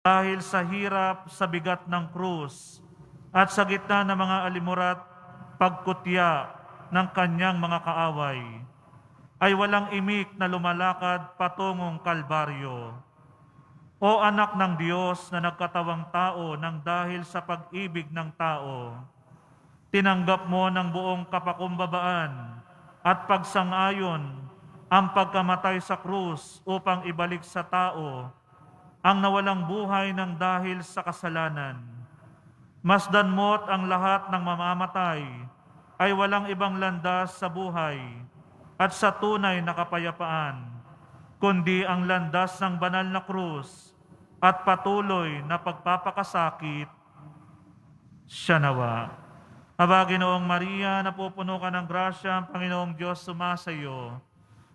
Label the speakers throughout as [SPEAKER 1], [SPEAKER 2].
[SPEAKER 1] Dahil sa hirap, sa bigat ng krus, at sa gitna ng mga alimurat, pagkutya ng kanyang mga kaaway, ay walang imik na lumalakad patungong Kalbaryo. O anak ng Diyos na nagkatawang tao nang dahil sa pag-ibig ng tao, tinanggap mo ng buong kapakumbabaan at pagsang-ayon ang pagkamatay sa krus upang ibalik sa tao ang nawalang buhay ng dahil sa kasalanan. Masdan mo't ang lahat ng mamamatay ay walang ibang landas sa buhay at sa tunay na kapayapaan, kundi ang landas ng banal na krus at patuloy na pagpapakasakit. Siya nawa. Aba, Ginoong Maria, napupuno ka ng grasya, ang Panginoong Diyos sumasa iyo.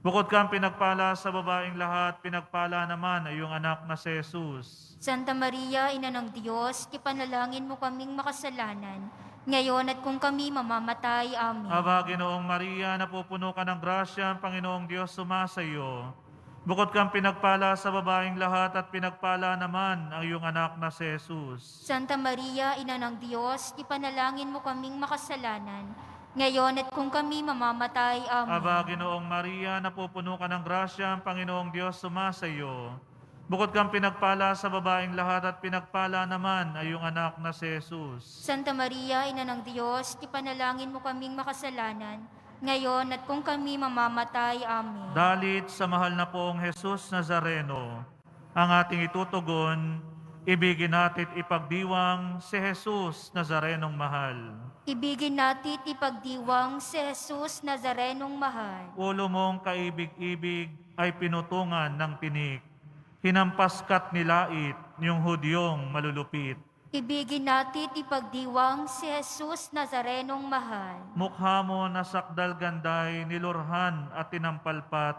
[SPEAKER 1] Bukod kang pinagpala sa babaeng lahat, pinagpala naman ay iyong anak na si Jesus.
[SPEAKER 2] Santa Maria, Ina ng Diyos, ipanalangin mo kaming makasalanan, ngayon at kung kami mamamatay. Amen.
[SPEAKER 1] Aba, Ginoong Maria, napupuno ka ng grasya, ang Panginoong Diyos sumasa iyo. Bukod kang pinagpala sa babaeng lahat at pinagpala naman ang iyong anak na si Jesus.
[SPEAKER 2] Santa Maria, Ina ng Diyos, ipanalangin mo kaming makasalanan, ngayon at kung kami mamamatay. Amen.
[SPEAKER 1] Aba, Ginoong Maria, napupuno ka ng grasya, ang Panginoong Diyos sumasa iyo. Bukod kang pinagpala sa babaeng lahat at pinagpala naman ay iyong anak na si Jesus.
[SPEAKER 2] Santa Maria, Ina ng Diyos, ipanalangin mo kaming makasalanan, ngayon at kung kami mamamatay. Amen.
[SPEAKER 1] Dalit sa mahal na poong Jesus Nazareno, ang ating itutugon, ibigin natin ipagdiwang si Jesus Nazarenong mahal.
[SPEAKER 2] Ibigin natin ipagdiwang si Jesus Nazarenong mahal.
[SPEAKER 1] Ulo mong kaibig-ibig ay pinutungan ng tinik. Hinampas ka't nilait niyong Hudyong malulupit.
[SPEAKER 2] Ibigin natin ipagdiwang si Jesus Nazarenong mahal.
[SPEAKER 1] Mukha mo na sakdal ganday, nilurhan at tinampalpat,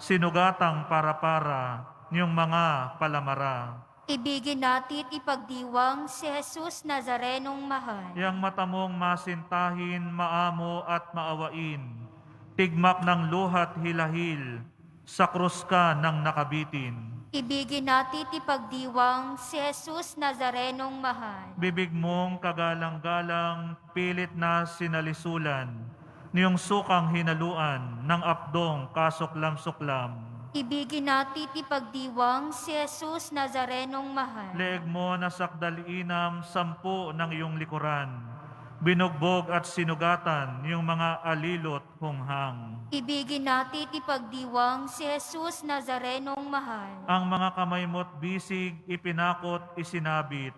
[SPEAKER 1] sinugatang para-para niyong mga palamara.
[SPEAKER 2] Ibigin natin ipagdiwang si Jesus Nazarenong mahal.
[SPEAKER 1] Yang mata mong masintahin, maamo at maawain, tigmak ng luhat hilahil, sa krus ka ng nakabitin.
[SPEAKER 2] Ibigin natin ipagdiwang si Jesus Nazarenong mahal.
[SPEAKER 1] Bibig mong kagalang-galang, pilit na sinalisulan, niyong sukang hinaluan ng apdong kasuklam-suklam.
[SPEAKER 2] Ibigin natin ipagdiwang si Jesus Nazarenong mahal.
[SPEAKER 1] Leeg mo na sakdalinam, 10 ng iyong likuran, binugbog at sinugatan yung mga alilot hunghang.
[SPEAKER 2] Ibigin natin ipagdiwang si Jesus Nazarenong mahal.
[SPEAKER 1] Ang mga kamay mo't bisig, ipinakot, isinabit,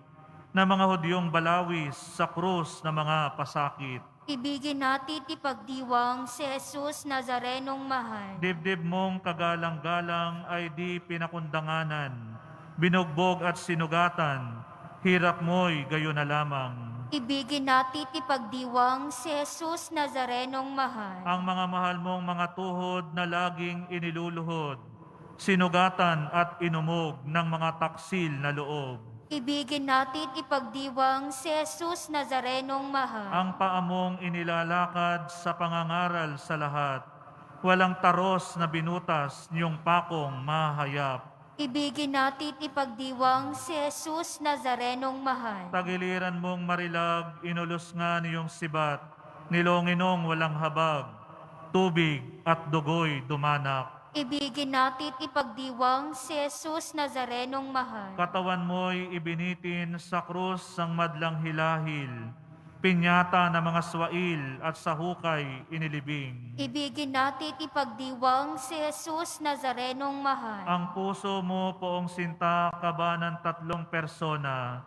[SPEAKER 1] na mga Hudyong balawis sa krus na mga pasakit.
[SPEAKER 2] Ibigin natin ipagdiwang si Jesus Nazarenong mahal.
[SPEAKER 1] Dibdib mong kagalang-galang ay di pinakundanganan, binugbog at sinugatan, hirap mo'y gayo na lamang.
[SPEAKER 2] Ibigin natin ipagdiwang si Jesus Nazarenong mahal.
[SPEAKER 1] Ang mga mahal mong mga tuhod na laging iniluluhod, sinugatan at inumog ng mga taksil na loob.
[SPEAKER 2] Ibigin natin ipagdiwang si Jesus Nazarenong mahal.
[SPEAKER 1] Ang paamong inilalakad sa pangangaral sa lahat, walang taros na binutas niyong pakong mahayap.
[SPEAKER 2] Ibigin natin ipagdiwang si Jesus Nazarenong mahal.
[SPEAKER 1] Tagiliran mong marilag, inulos nga niyong sibat, nilonginong walang habag, tubig at dugoy dumanak.
[SPEAKER 2] Ibigin natin ipagdiwang si Jesus Nazarenong mahal.
[SPEAKER 1] Katawan mo'y ibinitin sa krus ng madlang hilahil, pinyata na mga swail at sa hukay inilibing.
[SPEAKER 2] Ibigin natin ipagdiwang si Jesus Nazarenong mahal.
[SPEAKER 1] Ang puso mo poong sinta kaba ng 3 persona,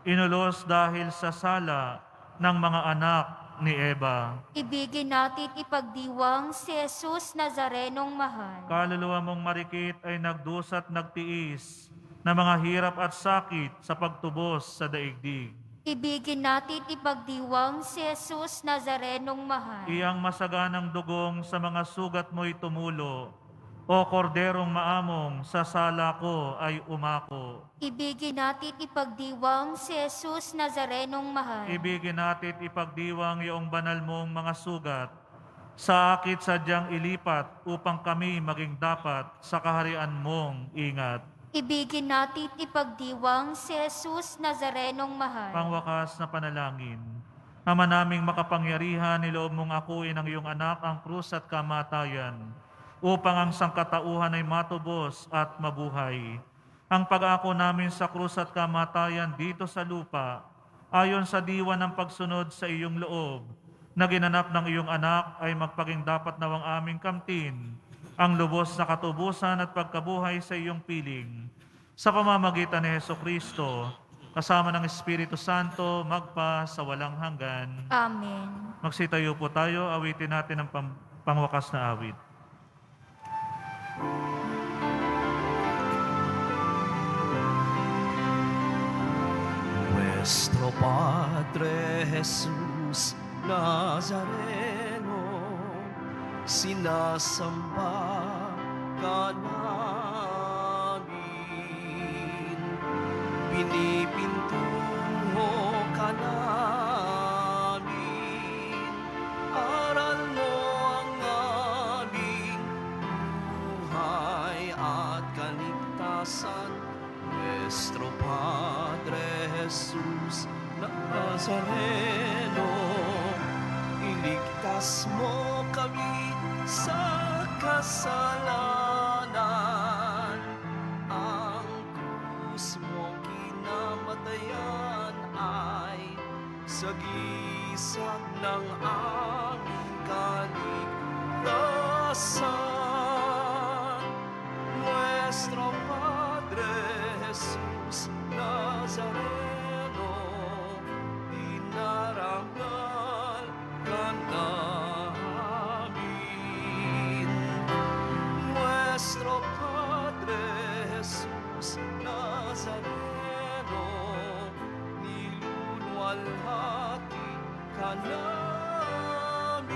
[SPEAKER 1] inulos dahil sa sala ng mga anak ni Eva.
[SPEAKER 2] Ibigin natin ipagdiwang si Jesus Nazarenong mahal.
[SPEAKER 1] Kaluluwa mong marikit ay nagdusat nagtiis na mga hirap at sakit sa pagtubos sa daigdig.
[SPEAKER 2] Ibigin natin ipagdiwang si Jesus Nazarenong mahal.
[SPEAKER 1] Iyang masaganang dugong sa mga sugat mo'y tumulo, o korderong maamong sa sala ko ay umako.
[SPEAKER 2] Ibigin natin ipagdiwang si Jesus Nazarenong mahal.
[SPEAKER 1] Ibigin natin ipagdiwang iyong banal mong mga sugat, sa akit sadyang ilipat upang kami maging dapat sa kaharian mong ingat.
[SPEAKER 2] Ibigin natin ipagdiwang si Jesus Nazarenong mahal.
[SPEAKER 1] Pangwakas na panalangin. Ama naming makapangyarihan, niloob mong akuin ang iyong anak, ang krus at kamatayan, upang ang sangkatauhan ay matubos at mabuhay. Ang pag-ako namin sa krus at kamatayan dito sa lupa, ayon sa diwa ng pagsunod sa iyong loob, na ginanap ng iyong anak ay magpaging dapat nawang aming kamtin, ang lubos na katubusan at pagkabuhay sa iyong piling. Sa pamamagitan ni Hesukristo, kasama ng Espiritu Santo, magpa sa walang hanggan.
[SPEAKER 2] Amen.
[SPEAKER 1] Magsitayo po tayo, awitin natin ang pangwakas na awit.
[SPEAKER 3] Nuestro Padre Jesús Nazareno, sinasamba ka namin, pinipintuho ka namin, aral mo ang aming buhay at kaligtasan. Nuestro Padre Jesús Nazareno, iligtas mo kami sa kasalanan. Ang krus mo kinamatayan ay sagisag ng aming kaligtasan. Nuestro Padre Jesús Nazareno, dinarangal ka namin. Nuestro Padre Jesús Nazareno, niluluwalhati ka namin.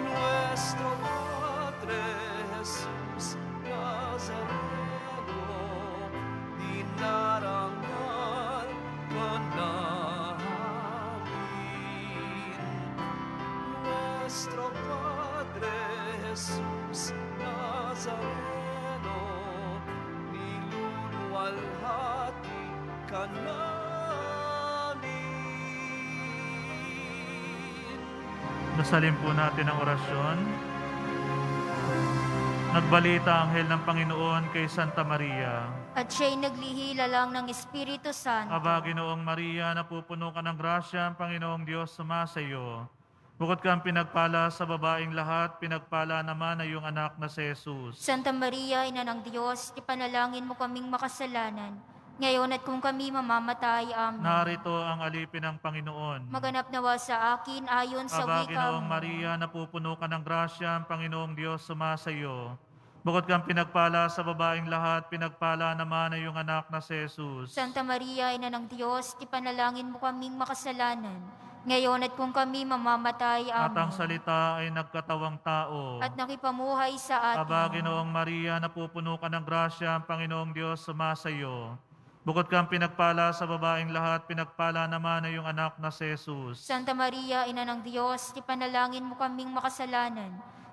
[SPEAKER 3] Nuestro Padre Jesús Nazareno, dinarangal ka namin. Nuestro Padre Jesús Nazareno, niluluwalhati ka namin.
[SPEAKER 1] Nasalin po natin ang orasyon. Nagbalita ang anghel ng Panginoon kay Santa Maria.
[SPEAKER 2] At siya'y naglihila lang ng Espiritu Santo.
[SPEAKER 1] Aba, Ginoong Maria, napupuno ka ng grasya, ang Panginoong Diyos sumasa iyo. Bukod kang pinagpala sa babaeng lahat, pinagpala naman ay iyong anak na si Jesus.
[SPEAKER 2] Santa Maria, Ina ng Diyos, ipanalangin mo kaming makasalanan, ngayon at kung kami mamamatay. Amen.
[SPEAKER 1] Narito ang alipin ng Panginoon.
[SPEAKER 2] Maganap nawa sa akin ayon sa
[SPEAKER 1] Aba,
[SPEAKER 2] wika
[SPEAKER 1] Ginoong
[SPEAKER 2] mo.
[SPEAKER 1] Maria, napupuno ka ng grasya, ang Panginoong Diyos sumasa iyo. Bukod kang pinagpala sa babaeng lahat, pinagpala naman ay iyong anak na si Jesus.
[SPEAKER 2] Santa Maria, Ina ng Diyos, ipanalangin mo kaming makasalanan, ngayon at kung kami mamamatay.
[SPEAKER 1] At
[SPEAKER 2] Amen.
[SPEAKER 1] ang salita ay nagkatawang tao.
[SPEAKER 2] At nakipamuhay sa atin.
[SPEAKER 1] Aba, Ginoong Maria, napupuno ka ng grasya, ang Panginoong Diyos sumasa iyo. Bukod kang pinagpala sa babaeng lahat, pinagpala naman ay iyong anak na si Jesus.
[SPEAKER 2] Santa Maria, Ina ng Diyos, ipanalangin mo kaming makasalanan,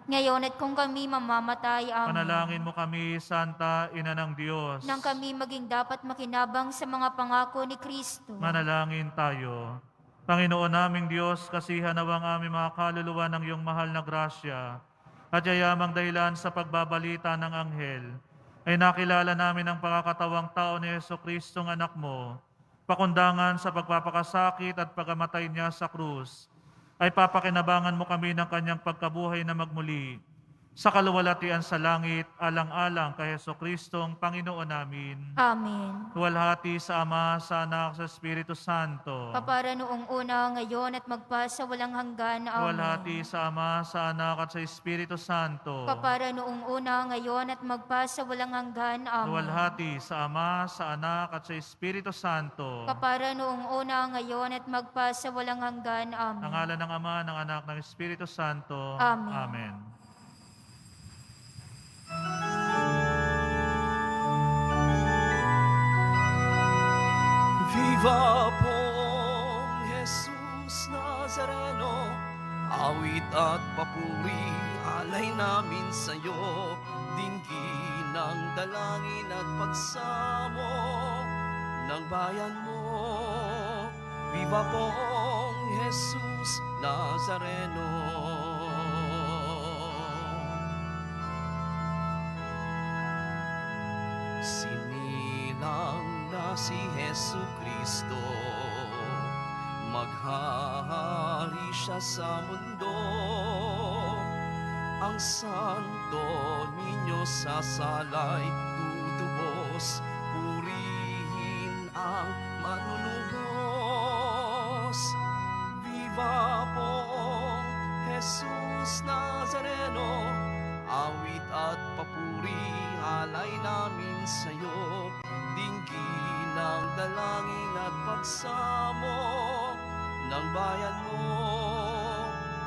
[SPEAKER 2] ngayon at kung kami mamamatay. Amen.
[SPEAKER 1] Panalangin mo kami, Santa Ina ng Diyos.
[SPEAKER 2] Nang kami maging dapat makinabang sa mga pangako ni Kristo.
[SPEAKER 1] Manalangin tayo. Panginoon naming Diyos, kasihan nawang aming mga kaluluwa ng iyong mahal na grasya, at yayamang dahilan sa pagbabalita ng anghel, ay nakilala namin ang pagkakatawang tao ni Jesucristong anak mo, pakundangan sa pagpapakasakit at pagamatay niya sa krus, ay papakinabangan mo kami ng kanyang pagkabuhay na magmuli, sa kaluwalhatian sa langit, alang-alang kay Jesucristong Panginoon namin.
[SPEAKER 2] Amen.
[SPEAKER 1] Luwalhati sa Ama, sa Anak, sa Espiritu Santo.
[SPEAKER 2] Kapara noong una, ngayon at magpa sa walang hanggan. Amen.
[SPEAKER 1] Luwalhati sa Ama, sa Anak, at sa Espiritu Santo.
[SPEAKER 2] Kapara noong una, ngayon at magpa sa walang hanggan. Amen.
[SPEAKER 1] Luwalhati sa Ama, sa Anak, at sa Espiritu Santo.
[SPEAKER 2] Kapara noong una, ngayon at magpa sa walang hanggan. Amen.
[SPEAKER 1] Ang ngalan ng Ama, ng Anak, ng Espiritu Santo.
[SPEAKER 2] Amen.
[SPEAKER 1] Amen.
[SPEAKER 3] Viva pong Jesus Nazareno, awit at papuri, alay namin sa'yo, dinggin ng dalangin at pagsamo ng bayan mo. Viva Poong Jesus Nazareno. Sinilang na si Jesu Kristo, maghahari siya sa mundo. Ang Santo Niño sa salay tutubos, purihin ang manunubos. Viva Poong Jesus Nazareno, awit at papuri alay namin sa'yo. Dinggin ang dalangin at pagsamo ng bayan mo.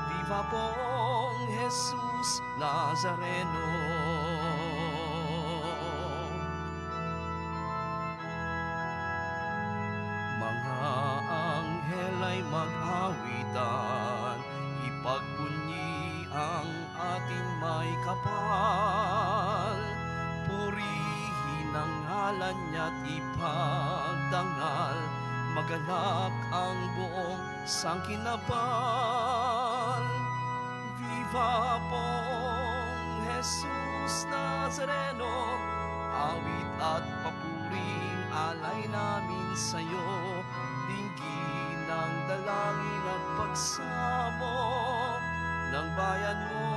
[SPEAKER 3] Viva Poong Jesus Nazareno. Mga anghel ay mag-awitan, ipagpunyi ang ating may kapal. Purihin ang ngalan niya't ipagdangal, maganap ang buong sangkinabal. Viva Poong Jesus Nazareno, awit at papuring alay namin sa'yo. Dinggin ang dalangin at pagsamo ng bayan mo.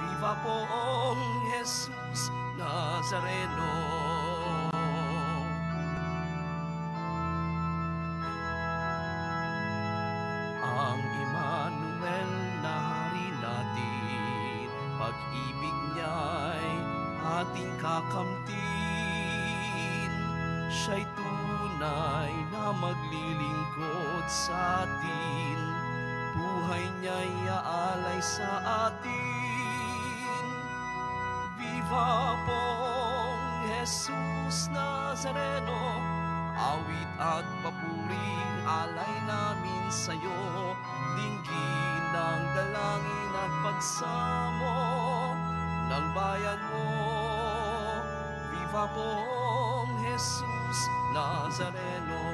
[SPEAKER 3] Viva Poong Jesus Nazareno. Ang Emmanuel na hari natin, pag-ibig niya'y ating kakamtin. Siya'y tunay na maglilingkod sa atin, buhay niya'y aalay sa atin. Viva Poong Jesus Nazareno, awit at papuring alay namin sa'yo. Dinggin ang dalangin at pagsamo ng bayan mo. Viva Poong Jesus Nazareno.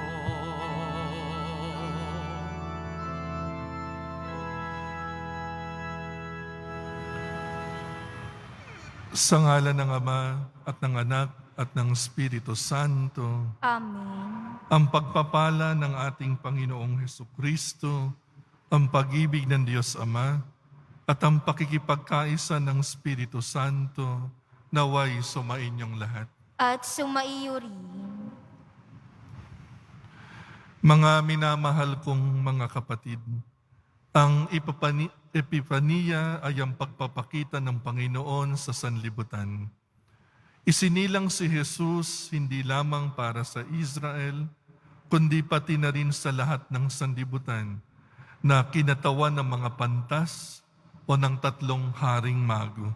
[SPEAKER 4] Sa ngalan ng Ama at ng Anak at ng Espiritu Santo,
[SPEAKER 2] Amen.
[SPEAKER 4] ang pagpapala ng ating Panginoong Hesukristo, ang pag-ibig ng Diyos Ama, at ang pakikipagkaisa ng Espiritu Santo, naway sumainyong lahat.
[SPEAKER 2] At sumaiyo rin.
[SPEAKER 4] Mga minamahal kong mga kapatid, ang Epipania ay ang pagpapakita ng Panginoon sa sanlibutan. Isinilang si Jesus hindi lamang para sa Israel, kundi pati na rin sa lahat ng sanlibutan na kinatawan ng mga pantas o ng tatlong haring mago.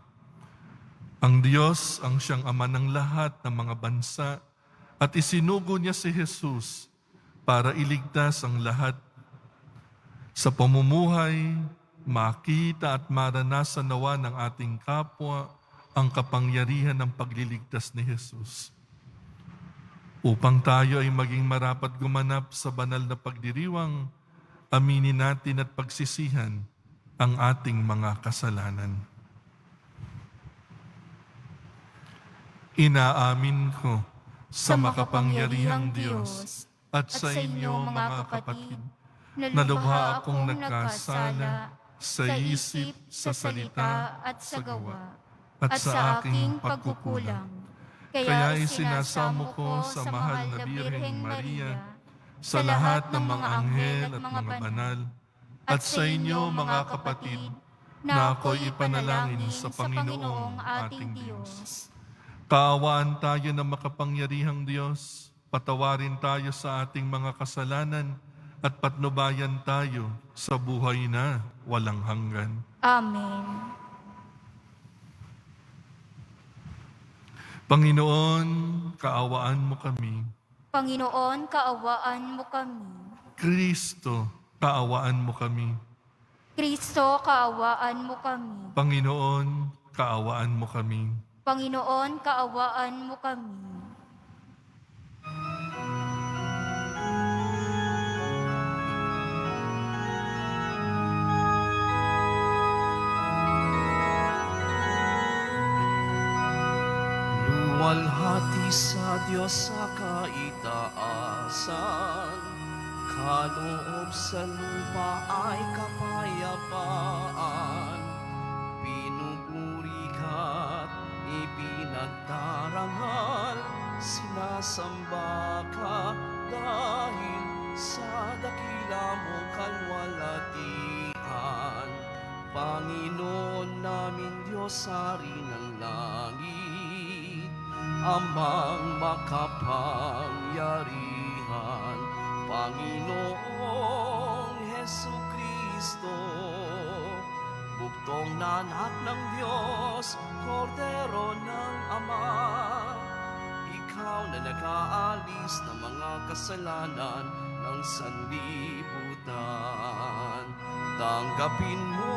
[SPEAKER 4] Ang Diyos ang siyang ama ng lahat ng mga bansa at isinugo niya si Jesus para iligtas ang lahat. Sa pamumuhay, makita at maranasan nawa ng ating kapwa ang kapangyarihan ng pagliligtas ni Jesus. Upang tayo ay maging marapat gumanap sa banal na pagdiriwang, aminin natin at pagsisihan ang ating mga kasalanan. Inaamin ko sa makapangyarihang Diyos at sa inyo mga kapatid, na lubha akong nagkasala sa isip, sa salita at sa gawa, at sa aking pagkukulang. Kaya isinasamo ko sa mahal na Birheng Maria, sa lahat ng mga anghel at mga banal, at sa inyo mga kapatid, na ako'y ipanalangin sa Panginoong ating Diyos. Kaawaan tayo ng makapangyarihang Diyos, patawarin tayo sa ating mga kasalanan, at patnubayan tayo sa buhay na walang hanggan.
[SPEAKER 2] Amen.
[SPEAKER 4] Panginoon, kaawaan mo kami.
[SPEAKER 2] Panginoon, kaawaan mo kami.
[SPEAKER 4] Kristo, kaawaan mo kami.
[SPEAKER 2] Kristo, kaawaan mo kami.
[SPEAKER 4] Panginoon, kaawaan mo kami.
[SPEAKER 2] Panginoon, kaawaan mo kami.
[SPEAKER 3] Luwalhati sa Diyos sa kaitaasan, kaloob sa lupa ay kapayapaan. Pinupuri ka't ipinagdarangal, sinasamba ka dahil sa dakila mong kalwalhatian. Panginoon namin Diyos, Hari ng langit, Amang makapangyarihan, Panginoong Hesukristo, buktong na anak ng Diyos, Kordero ng Ama, ikaw na nag-aalis ng mga kasalanan ng sanlibutan. Tanggapin mo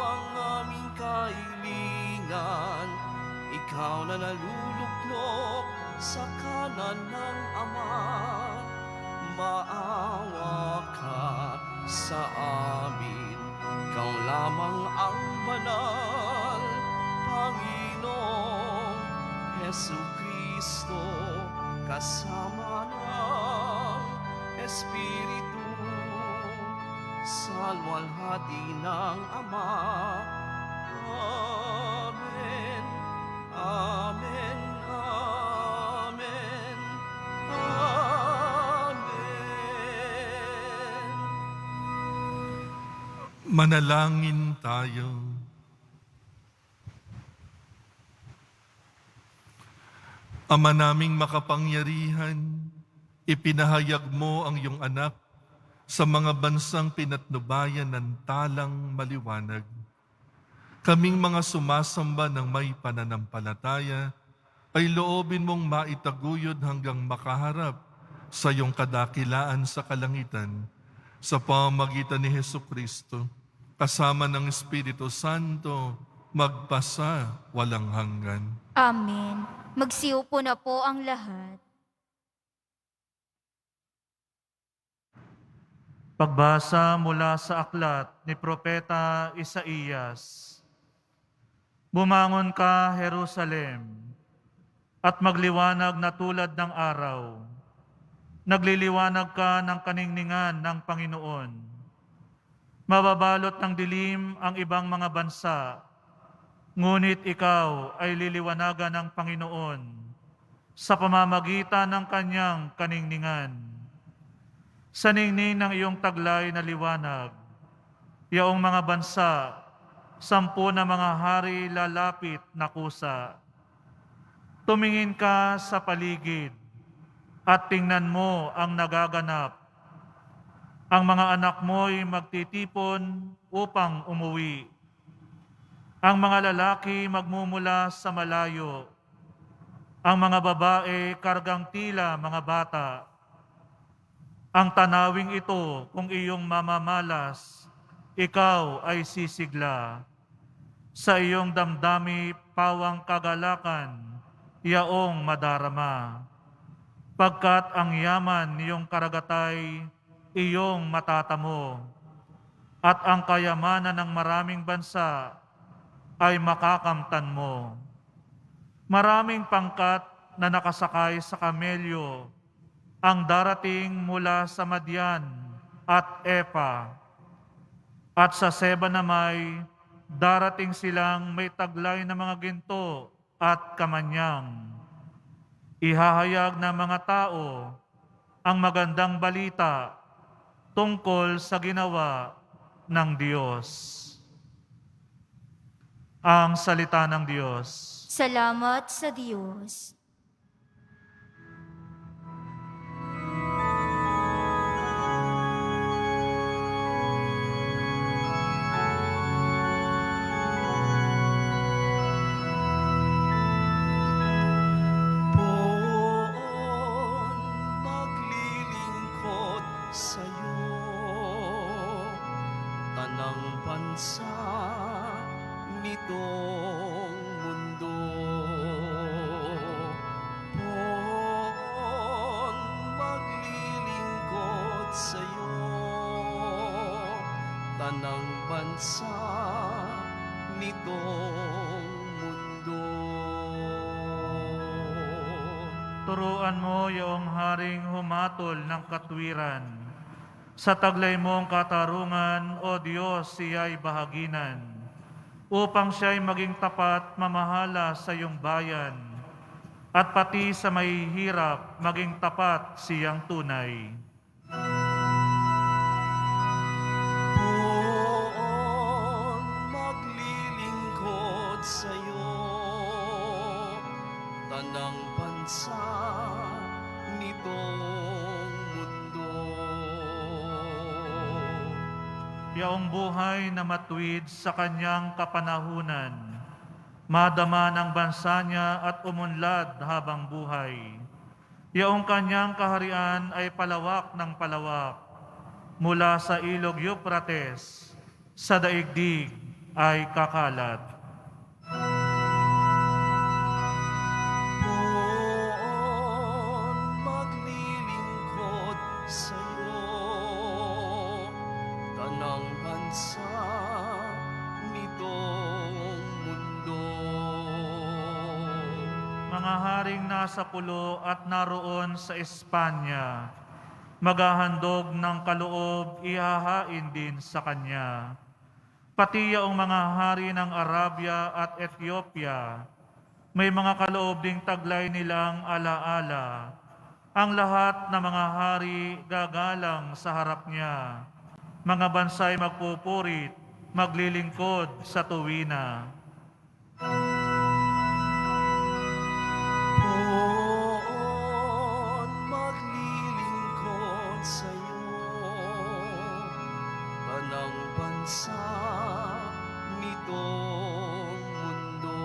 [SPEAKER 3] ang aming kahilingan, ikaw na naluluklok sa kanan ng Ama. Maawa ka sa amin, ikaw lamang ang banal, Panginoong Hesukristo, kasama ng Espiritu, sa luwalhati ng Ama. Amen. Amen, amen, amen.
[SPEAKER 4] Manalangin tayo. Ama naming makapangyarihan, ipinahayag mo ang iyong anak sa mga bansang pinatnubayan ng talang maliwanag. Kaming mga sumasamba ng may pananampalataya, ay loobin mong maitaguyod hanggang makaharap sa iyong kadakilaan sa kalangitan, sa pamamagitan ni Hesukristo, kasama ng Espiritu Santo, magpasa walang hanggan.
[SPEAKER 2] Amen. Magsiupo na po ang lahat.
[SPEAKER 1] Pagbasa mula sa aklat ni Propeta Isaías. Bumangon ka, Jerusalem, at magliwanag na tulad ng araw. Nagliliwanag ka ng kaningningan ng Panginoon. Mababalot ng dilim ang ibang mga bansa, ngunit ikaw ay liliwanagan ng Panginoon sa pamamagitan ng kanyang kaningningan. Sa ningning ng iyong taglay na liwanag, yaong mga bansa, 10 na mga hari lalapit na kusa. Tumingin ka sa paligid at tingnan mo ang nagaganap. Ang mga anak mo'y magtitipon upang umuwi. Ang mga lalaki magmumula sa malayo. Ang mga babae kargang tila mga bata. Ang tanawing ito kung iyong mamamalas, ikaw ay sisigla. Sa iyong damdami pawang kagalakan, yaong madarama. Pagkat ang yaman niyong karagatay, iyong matatamo. At ang kayamanan ng maraming bansa ay makakamtan mo. Maraming pangkat na nakasakay sa kamelyo ang darating mula sa Madian at Epa. At sa Seba namay, darating silang may taglay na mga ginto at kamanyang. Ihahayag ng mga tao ang magandang balita tungkol sa ginawa ng Diyos. Ang salita ng Diyos.
[SPEAKER 2] Salamat sa Diyos.
[SPEAKER 3] Bansa nitong mundo. bansa nitong mundo.
[SPEAKER 1] Turuan mo yung haring humatol ng katwiran. Sa taglay mong katarungan, O Diyos, siya'y bahaginan, upang siya'y maging tapat mamahala sa iyong bayan, at pati sa mahihirap maging tapat siyang tunay.
[SPEAKER 3] Poon maglilingkod sa'yo, tanang bansa nitong mundo.
[SPEAKER 1] Yaong buhay na matuwid sa kanyang kapanahunan, madama ng bansa niya at umunlad habang buhay. Yaong kanyang kaharian ay palawak ng palawak, mula sa ilog Euphrates, sa daigdig ay kakalat.
[SPEAKER 3] Poon maglilingkod sa'yo, tanang bansa nitong mundo.
[SPEAKER 1] Mga haring nasa pulo at naroon sa Espanya, maghahandog ng kaloob, ihahain din sa kanya. Pati yaong mga hari ng Arabia at Ethiopia, may mga kaloob ding taglay nilang alaala. Ang lahat ng mga hari gagalang sa harap niya. Mga bansay magpupurit, maglilingkod sa tuwina.
[SPEAKER 3] Poon maglilingkod sa'yo, tanang bansa nitong mundo.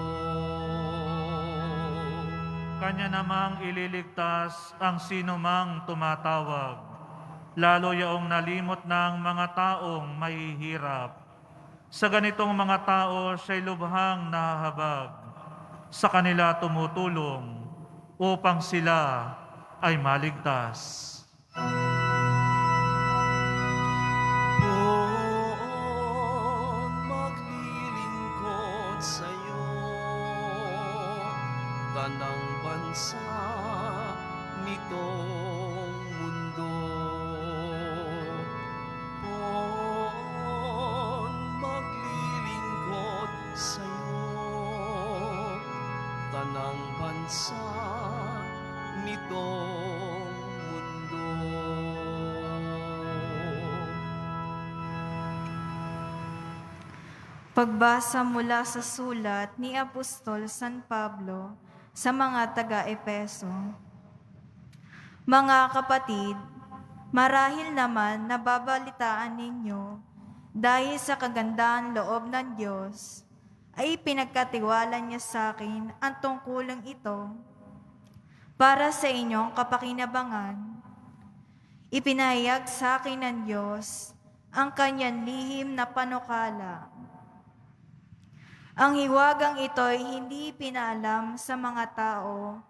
[SPEAKER 1] Kanya namang ililigtas ang sinumang tumatawag, lalo yaong nalimot ng mga taong mahihirap. Sa ganitong mga tao siya'y lubhang nahahabag, sa kanila tumutulong upang sila ay maligtas.
[SPEAKER 3] Poon maglilingkod sa'yo, tanang bansa nitong mundo. Poon maglilingkod sa'yo, tanang bansa nitong mundo.
[SPEAKER 5] Pagbasa mula sa sulat ni Apostol San Pablo sa mga taga-Epeso. Mga kapatid, marahil naman nababalitaan ninyo dahil sa kagandahan loob ng Diyos ay pinagkatiwala niya sa akin ang tungkulang ito para sa inyong kapakinabangan. Ipinahayag sa akin ng Diyos ang kanyang lihim na panukala. Ang hiwagang ito ay hindi pinaalam sa mga tao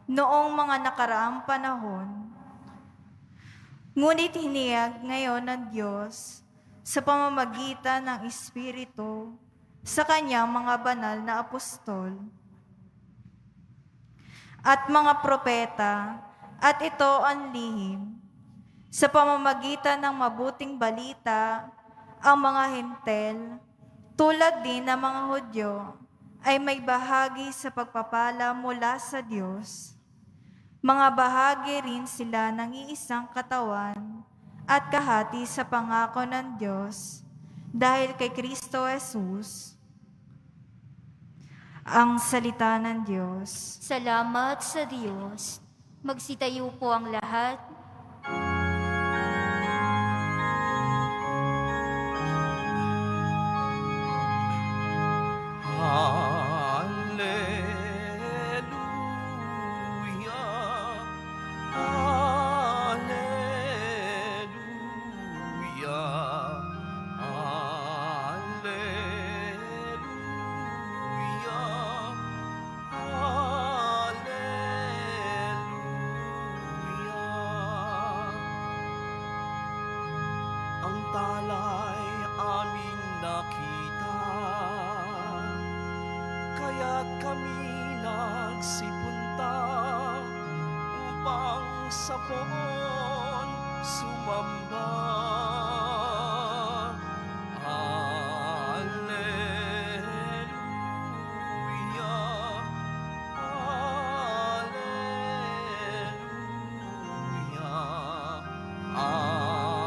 [SPEAKER 5] noong mga nakaraang panahon. Ngunit hiniyag ngayon ng Diyos sa pamamagitan ng Espiritu sa kanyang mga banal na apostol at mga propeta, at ito ang lihim. Sa pamamagitan ng mabuting balita, ang mga Hentel, tulad din ng mga Hudyo, ay may bahagi sa pagpapala mula sa Diyos. Mga bahagi rin sila ng iisang katawan at kahati sa pangako ng Diyos dahil kay Kristo Jesus. Ang salita ng Diyos.
[SPEAKER 2] Salamat sa Diyos. Magsitayo po ang lahat.
[SPEAKER 3] Hallelujah, Hallelujah, Hallelujah, Hallelujah. nagsipunta upang sa poon sumamba. Alleluia, Alleluia,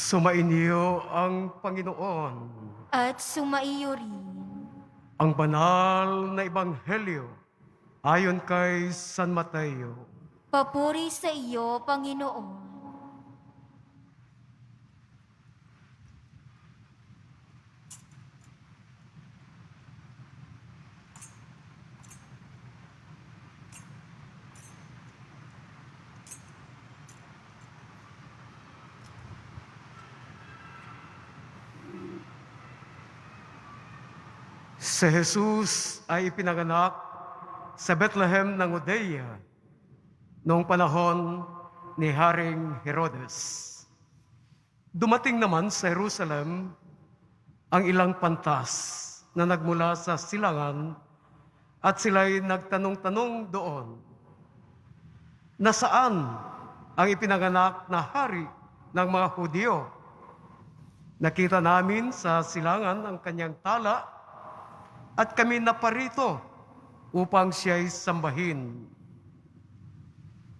[SPEAKER 6] Sumainyo ang Panginoon,
[SPEAKER 2] At sumaiyo rin.
[SPEAKER 6] ang banal na ebanghelyo ayon kay San Mateo.
[SPEAKER 2] Papuri sa iyo, Panginoon.
[SPEAKER 6] Si Jesus ay ipinanganak sa Bethlehem ng Judea noong panahon ni Haring Herodes. Dumating naman sa Jerusalem ang ilang pantas na nagmula sa silangan at sila'y nagtanong-tanong doon, nasaan ang ipinanganak na hari ng mga Hudyo? Nakita namin sa silangan ang kanyang tala at kami naparito upang siya'y sambahin.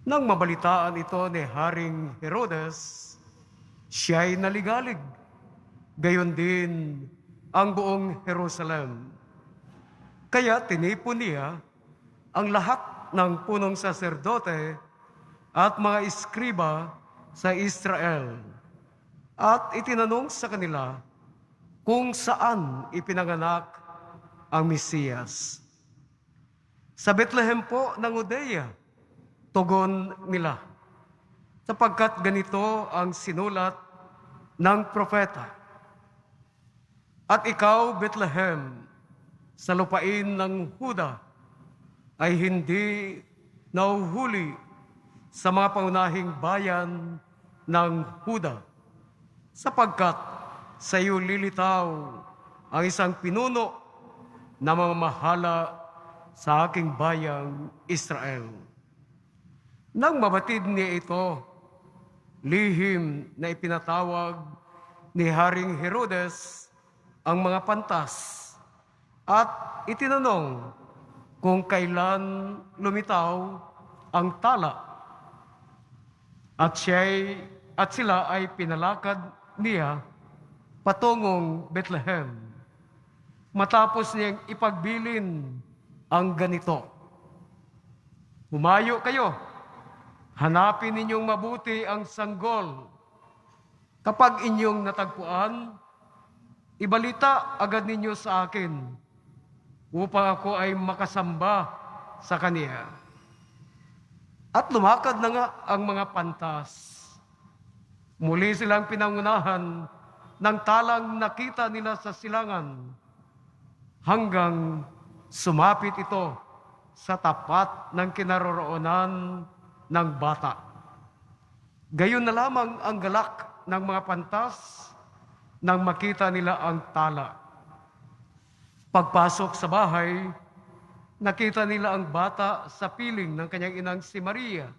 [SPEAKER 6] Nang mabalitaan ito ni Haring Herodes, siya'y naligalig. Gayon din ang buong Jerusalem. Kaya tinipon niya ang lahat ng punong saserdote at mga iskriba sa Israel at itinanong sa kanila kung saan ipinanganak ang Mesiyas. Sa Bethlehem po ng Judea, tugon nila, sapagkat ganito ang sinulat ng propeta. At ikaw, Bethlehem, sa lupain ng Huda, ay hindi nauhuli sa mga paunahing bayan ng Huda, sapagkat sa iyo lilitaw ang isang pinuno na mamamahala sa aking bayang Israel. Nang mabatid niya ito, lihim na ipinatawag ni Haring Herodes ang mga pantas at itinanong kung kailan lumitaw ang tala. At sila ay pinalakad niya patungong Bethlehem. Matapos niyang ipagbilin ang ganito, humayo kayo, hanapin ninyong mabuti ang sanggol. Kapag inyong natagpuan, ibalita agad ninyo sa akin, upang ako ay makasamba sa kaniya. At lumakad na nga ang mga pantas. Muli silang pinangunahan ng talang nakita nila sa silangan, hanggang sumapit ito sa tapat ng kinaroroonan ng bata. Gayon na lamang ang galak ng mga pantas nang makita nila ang tala. Pagpasok sa bahay, nakita nila ang bata sa piling ng kanyang inang si Maria.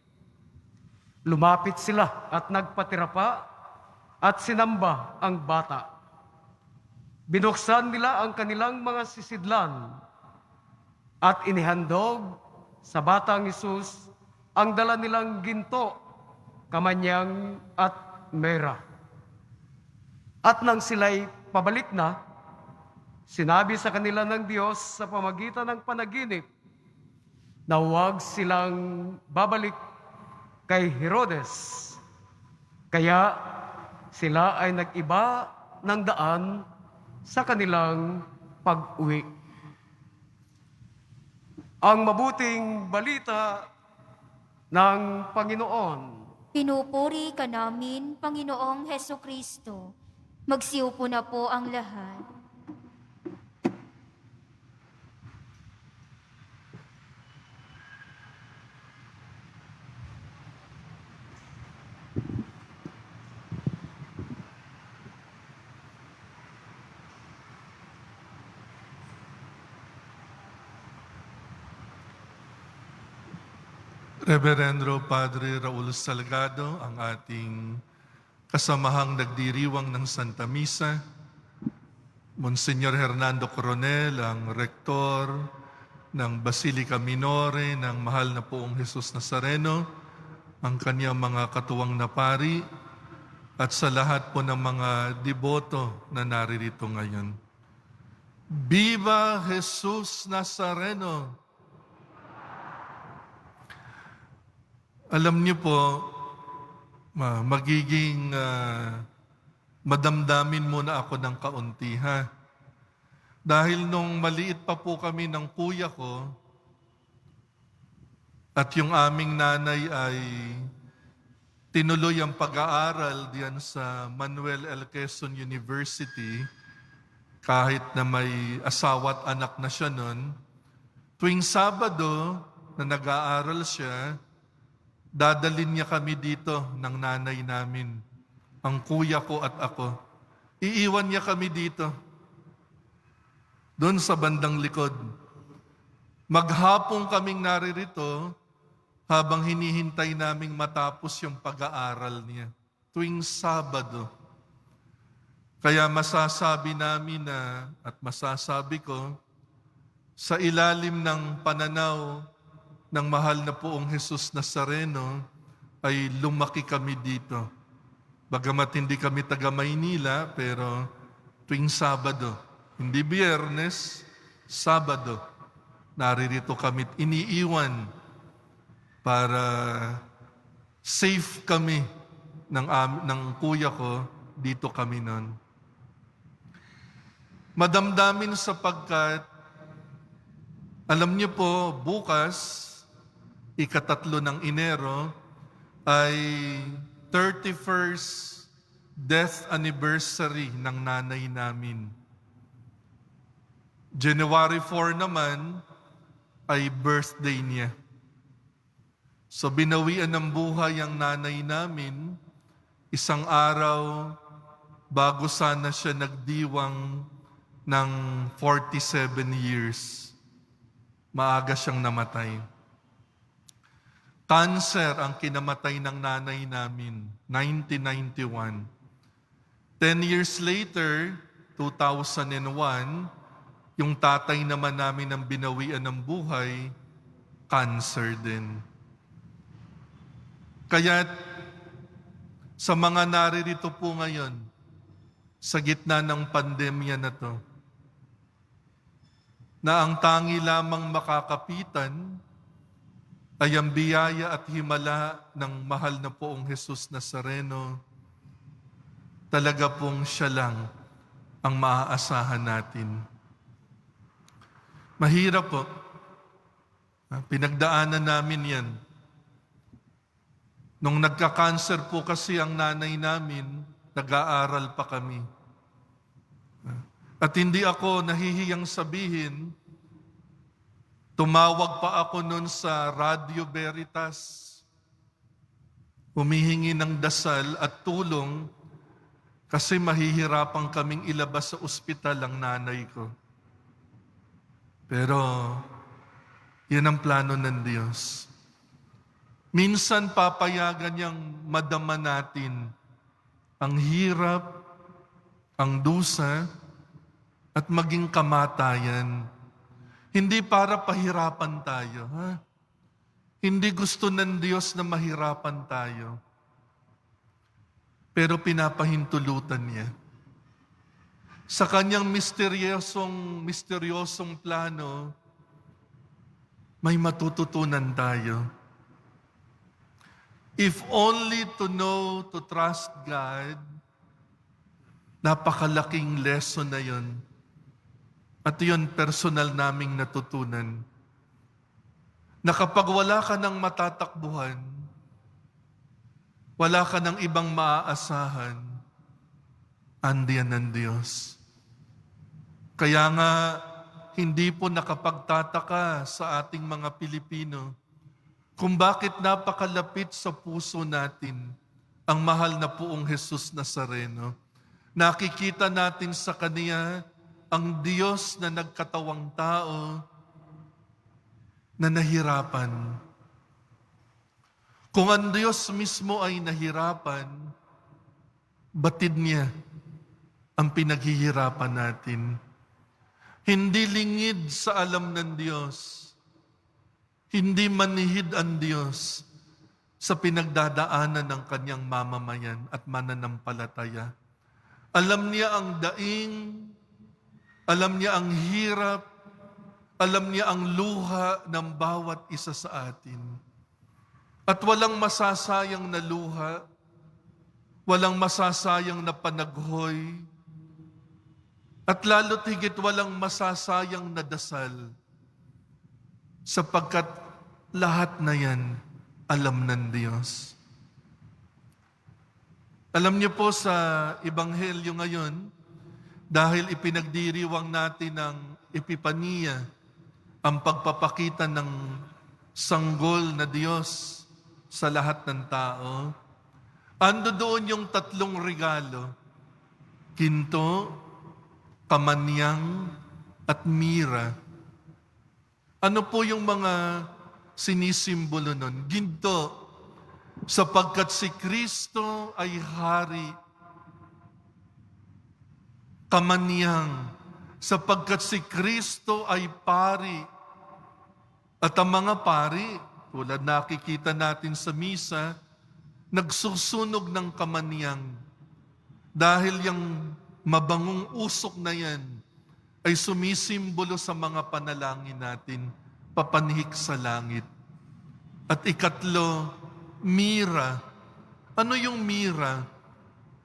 [SPEAKER 6] Lumapit sila at nagpatira pa at sinamba ang bata. Binuksan nila ang kanilang mga sisidlan at inihandog sa batang Hesus ang dala nilang ginto, kamanyang at mera. At nang sila'y pabalik na, sinabi sa kanila ng Diyos sa pamagitan ng panaginip na huwag silang babalik kay Herodes. Kaya sila ay nag-iba ng daan sa kanilang pag-uwi. Ang mabuting balita ng Panginoon.
[SPEAKER 2] Pinupuri ka namin, Panginoong Hesukristo. Magsiupo na po ang lahat.
[SPEAKER 4] Reverendo Padre Raul Salgado, ang ating kasamahang nagdiriwang ng Santa Misa, Monsignor Hernando Coronel, ang rektor ng Basilica Minore ng Mahal na Poong Jesus Nazareno, ang kanyang mga katuwang na pari, at sa lahat po ng mga deboto na naririto ngayon. Viva Jesus Nazareno! Alam niyo po, magiging madamdamin muna ako ng kaunti, ha? Dahil nung maliit pa po kami ng kuya ko, at yung aming nanay ay tinuloy ang pag-aaral diyan sa Manuel L. Quezon University, kahit na may asawa at anak na siya nun, tuwing Sabado na nag-aaral siya, dadalin niya kami dito ng nanay namin, ang kuya ko at ako. Iiwan niya kami dito, doon sa bandang likod. Maghapong kaming naririto habang hinihintay naming matapos yung pag-aaral niya, tuwing Sabado. Kaya masasabi namin at masasabi ko, sa ilalim ng pananaw ng Mahal na Poong Jesus Nazareno, ay lumaki kami dito. Bagamat hindi kami taga Maynila, pero tuwing Sabado, hindi Biyernes, Sabado, naririto kami iniiwan para safe kami ng kuya ko, dito kami nun. Madamdamin sapagkat, alam niyo po, bukas, ika-3 ng Enero, ay 31st death anniversary ng nanay namin. January 4 naman ay birthday niya. So binawian ng buhay ang nanay namin, isang araw bago sana siya nagdiwang ng 47 years. Maaga siyang namatay. Cancer ang kinamatay ng nanay namin, 1991. 10 years later, 2001, yung tatay naman namin ang binawian ng buhay, cancer din. Kaya sa mga naririto po ngayon, sa gitna ng pandemya na to, na ang tangi lamang makakapitan ay ang biyaya at himala ng Mahal na Poong Jesus Nazareno, talaga pong siya lang ang maaasahan natin. Mahirap po. Pinagdaanan namin yan. Nung nagka-cancer po kasi ang nanay namin, nag-aaral pa kami. At hindi ako nahihiyang sabihin, tumawag pa ako noon sa Radio Veritas, humihingi ng dasal at tulong kasi mahihirapan kaming ilabas sa ospital ang nanay ko. Pero yan ang plano ng Diyos. Minsan papayagan niyang madama natin ang hirap, ang dusa, at maging kamatayan. Hindi para pahirapan tayo, ha? Hindi gusto ng Diyos na mahirapan tayo. Pero pinapahintulutan niya. Sa kanyang misteryosong plano, may matututunan tayo. If only to know, to trust God, napakalaking lesson na yun. At yun, personal naming natutunan. Na kapag wala ka ng matatakbuhan, wala ka ng ibang maaasahan, andiyan ng Diyos. Kaya nga, hindi po nakapagtataka sa ating mga Pilipino kung bakit napakalapit sa puso natin ang Mahal na Poong Jesus Nazareno. Nakikita natin sa Kanya ang Diyos na nagkatawang tao na nahirapan, Kung ang Diyos mismo ay nahirapan, batid niya ang pinaghihirapan natin. Hindi lingid sa alam ng Diyos. Hindi manihid ang Diyos sa pinagdadaanan ng kanyang mamamayan at mananampalataya. Alam niya ang daing, alam niya ang hirap, alam niya ang luha ng bawat isa sa atin. At walang masasayang na luha, walang masasayang na panaghoy, at lalo't higit walang masasayang na dasal, sapagkat lahat na yan alam ng Diyos. Alam niyo po sa Ebanghelyo ngayon, dahil ipinagdiriwang natin ng Epipania, ang pagpapakita ng sanggol na Diyos sa lahat ng tao, ando doon yung 3 regalo, ginto, kamanyang, at mira. Ano po yung mga sinisimbolo nun? Ginto, sapagkat si Kristo ay hari. Kamanyang, sapagkat si Kristo ay pari. At ang mga pari, tulad nakikita natin sa misa, nagsusunog ng kamanyang. Dahil yung mabangong usok na yan ay sumisimbolo sa mga panalangin natin, papanhik sa langit. At ikatlo, mira. Ano yung mira?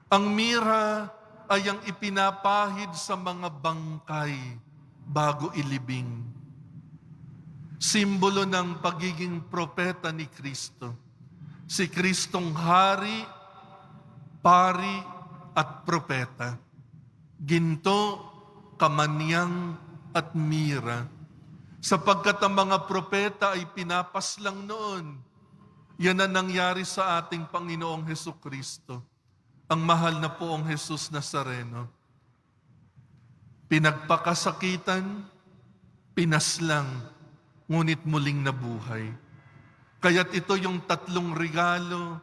[SPEAKER 4] Ang mira ay ang ipinapahid sa mga bangkay bago ilibing. Simbolo ng pagiging propeta ni Kristo. Si Kristong hari, pari, at propeta. Ginto, kamanyang, at mira. Sapagkat ang mga propeta ay pinapaslang noon. Yan ang nangyari sa ating Panginoong Hesukristo, ang mahal na poong Jesus Nazareno. Pinagpakasakitan, pinaslang, ngunit muling nabuhay. Kaya't ito yung 3 regalo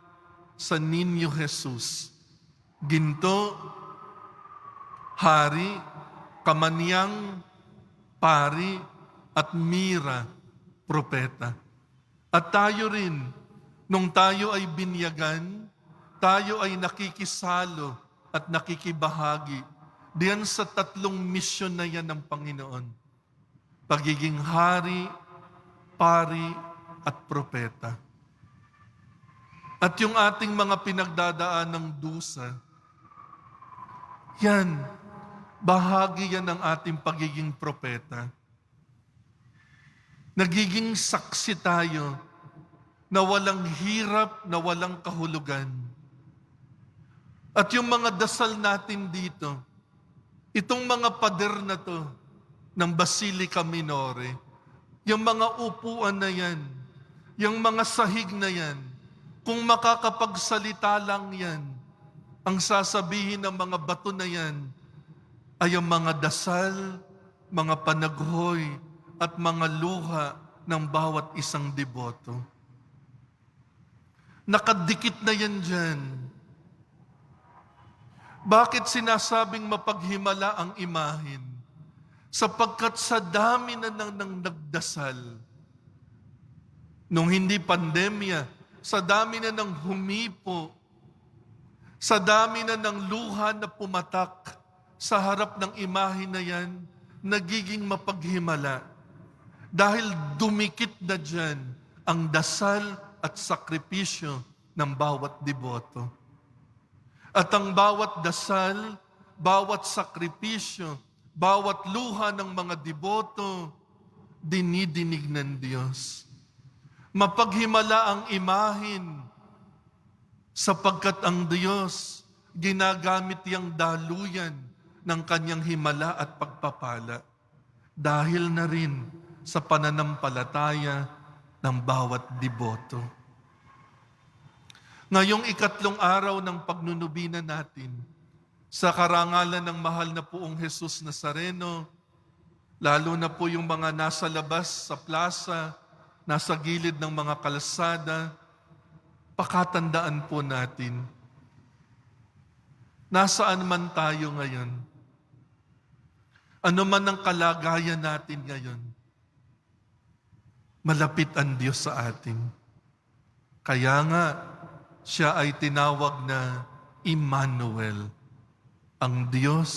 [SPEAKER 4] sa Ninyo Jesus. Ginto, hari, kamanyang, pari, at mira, propeta. At tayo rin, nung tayo ay binyagan, tayo ay nakikisalo at nakikibahagi diyan sa 3 misyon na yan ng Panginoon. Pagiging hari, pari, at propeta. At yung ating mga pinagdadaan ng dusa, yan, bahagi yan ng ating pagiging propeta. Nagiging saksi tayo na walang hirap, na walang kahulugan. At yung mga dasal natin dito, itong mga pader na to ng Basilica Minore, yung mga upuan na yan, yung mga sahig na yan, kung makakapagsalita lang yan, ang sasabihin ng mga bato na yan ay ang mga dasal, mga panaghoy, at mga luha ng bawat isang deboto. Nakadikit na yan dyan. Bakit sinasabing mapaghimala ang imahin? Sapagkat sa dami na nang nagdasal, nung hindi pandemya, sa dami na nang humipo, sa dami na ng luha na pumatak sa harap ng imahin na yan, nagiging mapaghimala. Dahil dumikit na dyan ang dasal at sakripisyo ng bawat deboto. At ang bawat dasal, bawat sakripisyo, bawat luha ng mga deboto, dinidinig ng Diyos. Mapaghimala ang imahin, sapagkat ang Diyos ginagamit yang daluyan ng kanyang himala at pagpapala dahil na rin sa pananampalataya ng bawat deboto. Ngayong 3 araw ng pagnunubina natin, sa karangalan ng mahal na poong Jesus Nazareno, lalo na po yung mga nasa labas sa plaza, nasa gilid ng mga kalsada, pakatandaan po natin, nasaan man tayo ngayon, ano man ang kalagayan natin ngayon, malapit ang Diyos sa atin. Kaya nga, siya ay tinawag na Emmanuel. Ang Diyos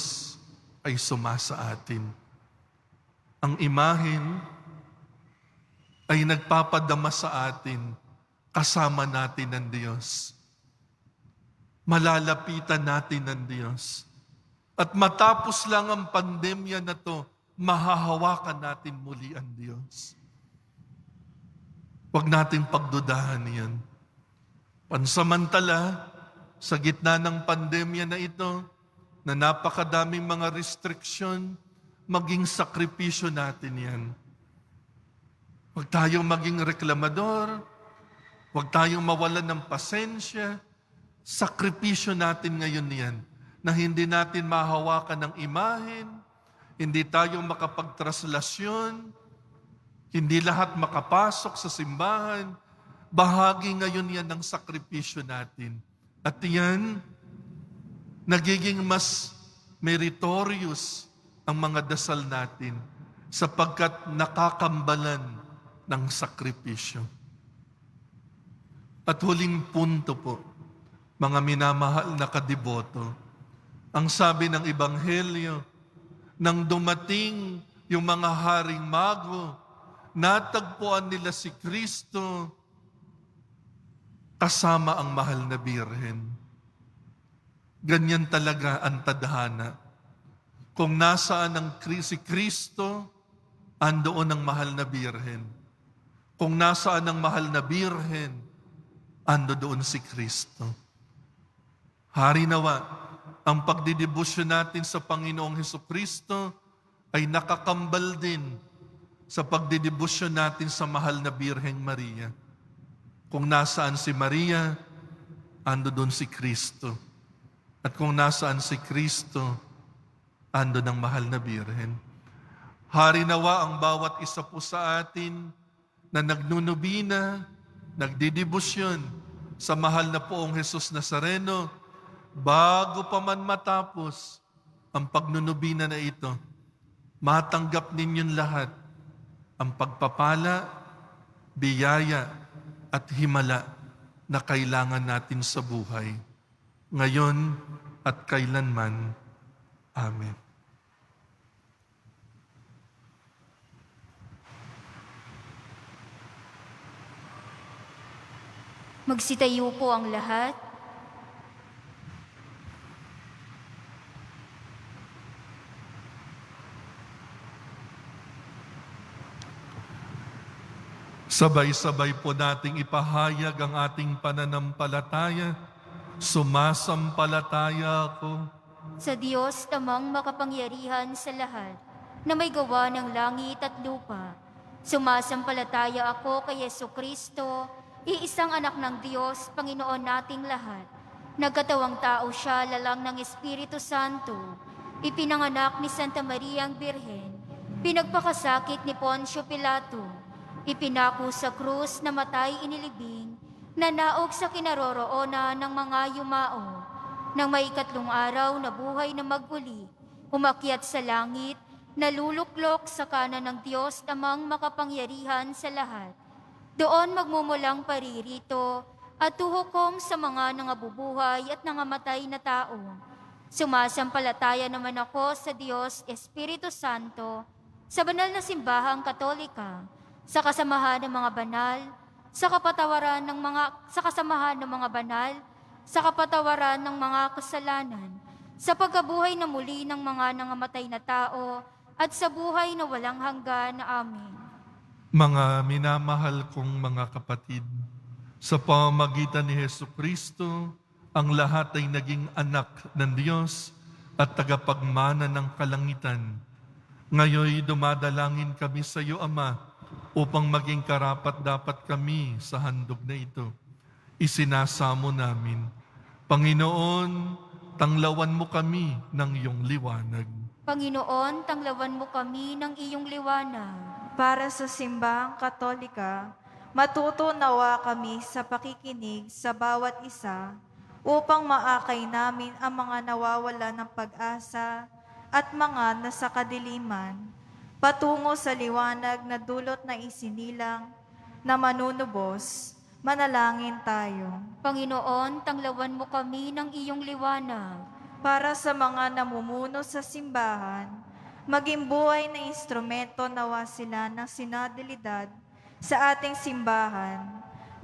[SPEAKER 4] ay sumasa atin. Ang imahen ay nagpapadama sa atin, kasama natin ang Diyos. Malalapitan natin ang Diyos. At matapos lang ang pandemya na to, mahahawakan natin muli ang Diyos. Huwag nating pagdudahan yan. Pansamantala, sa gitna ng pandemya na ito, na napakadaming mga restriction, maging sakripisyo natin yan. Huwag tayong maging reklamador, huwag tayong mawalan ng pasensya. Sakripisyo natin ngayon yan, na hindi natin mahawakan ng imahen, hindi tayo makapagtraslasyon, hindi lahat makapasok sa simbahan. Bahagi ngayon yan ng sakripisyo natin. At yan, nagiging mas meritorious ang mga dasal natin sapagkat nakakambalan ng sakripisyo. At huling punto po, mga minamahal na kadiboto, ang sabi ng Ebanghelyo, nang dumating yung mga haring mago, natagpuan nila si Kristo kasama ang mahal na birhen. Ganyan talaga ang tadhana. Kung nasaan si Kristo, andoon ang mahal na birhen. Kung nasaan ang mahal na birhen, andoon si Kristo. Hari nawa, ang pagdidibusyon natin sa Panginoong Hesukristo ay nakakambal din sa pagdidibusyon natin sa mahal na Birheng Maria. Kung nasaan si Maria, ando doon si Kristo. At kung nasaan si Kristo, ando ng mahal na Birhen. Hari nawa ang bawat isa po sa atin na nagnunubina, nagdidibusyon sa mahal na Poong Jesus Nazareno, bago pa man matapos ang pagnunubina na ito, matanggap ninyong lahat ang pagpapala, biyaya at himala na kailangan natin sa buhay, ngayon at kailanman. Amen.
[SPEAKER 2] Magsitayo po ang lahat.
[SPEAKER 4] Sabay-sabay po nating ipahayag ang ating pananampalataya. Sumasampalataya ako
[SPEAKER 2] Sa Diyos namang makapangyarihan sa lahat, na may gawa ng langit at lupa. Sumasampalataya ako kay Jesucristo, iisang anak ng Diyos, Panginoon nating lahat. Nagkatawang tao siya, lalang ng Espiritu Santo. Ipinanganak ni Santa Maria ang Birhen. Pinagpakasakit ni Poncio Pilato. Ipinako sa krus, namatay, inilibing, nanaog sa kinaroroonan ng mga yumao. Nang may ikatlong araw na buhay na maguli, umakyat sa langit, naluluklok sa kanan ng Diyos namang makapangyarihan sa lahat. Doon magmumulang paririto at tuhukom sa mga nangabubuhay at nangamatay na tao. Sumasampalataya naman ako sa Diyos Espiritu Santo, sa banal na simbahang Katolika, sa kasamahan ng mga banal, sa kapatawaran ng mga kasalanan, sa pagkabuhay na muli ng mga nangamatay na tao, at sa buhay na walang hanggan. Amen.
[SPEAKER 4] Mga minamahal kong mga kapatid, sa pamamagitan ni Jesucristo, ang lahat ay naging anak ng Diyos at tagapagmana ng kalangitan. Ngayon dumadalangin kami sa iyo, Ama, upang maging karapat-dapat kami sa handog na ito. Isinasamo namin, Panginoon, tanglawan mo kami ng iyong liwanag.
[SPEAKER 2] Panginoon, tanglawan mo kami ng iyong liwanag.
[SPEAKER 5] Para sa simbahang Katolika, Matuto nawa kami sa pakikinig sa bawat isa upang maakay namin ang mga nawawala ng pag-asa at mga nasa kadiliman, patungo sa liwanag na dulot na isinilang na manunubos. Manalangin tayo.
[SPEAKER 2] Panginoon, tanglawan mo kami ng iyong liwanag.
[SPEAKER 5] Para sa mga namumuno sa simbahan, maging buhay na instrumento nawa sila ng sinodalidad sa ating simbahan.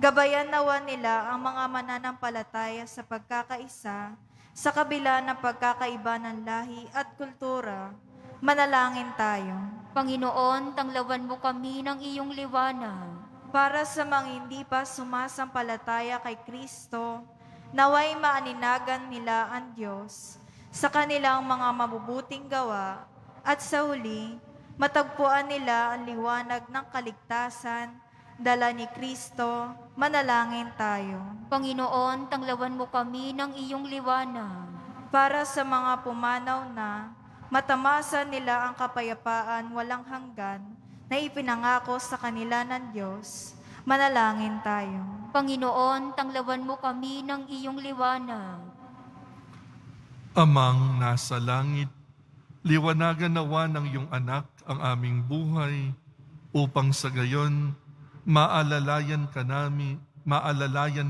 [SPEAKER 5] Gabayan nawa nila ang mga mananampalataya sa pagkakaisa sa kabila ng pagkakaiba ng lahi at kultura. Manalangin tayo.
[SPEAKER 2] Panginoon, tanglawan mo kami ng iyong liwanag.
[SPEAKER 5] Para sa mga hindi pa sumasampalataya kay Kristo, naway maaninagan nila ang Diyos sa kanilang mga mabubuting gawa at sa huli, matagpuan nila ang liwanag ng kaligtasan, dala ni Kristo. Manalangin tayo.
[SPEAKER 2] Panginoon, tanglawan mo kami ng iyong liwanag.
[SPEAKER 5] Para sa mga pumanaw na, matamasa nila ang kapayapaan walang hanggan na ipinangako sa kanila ng Diyos. Manalangin tayo.
[SPEAKER 2] Panginoon, tanglawan mo kami ng iyong liwanag.
[SPEAKER 4] Amang nasa langit, liwanagan nawa ng iyong anak ang aming buhay, upang sa gayon, maalalayan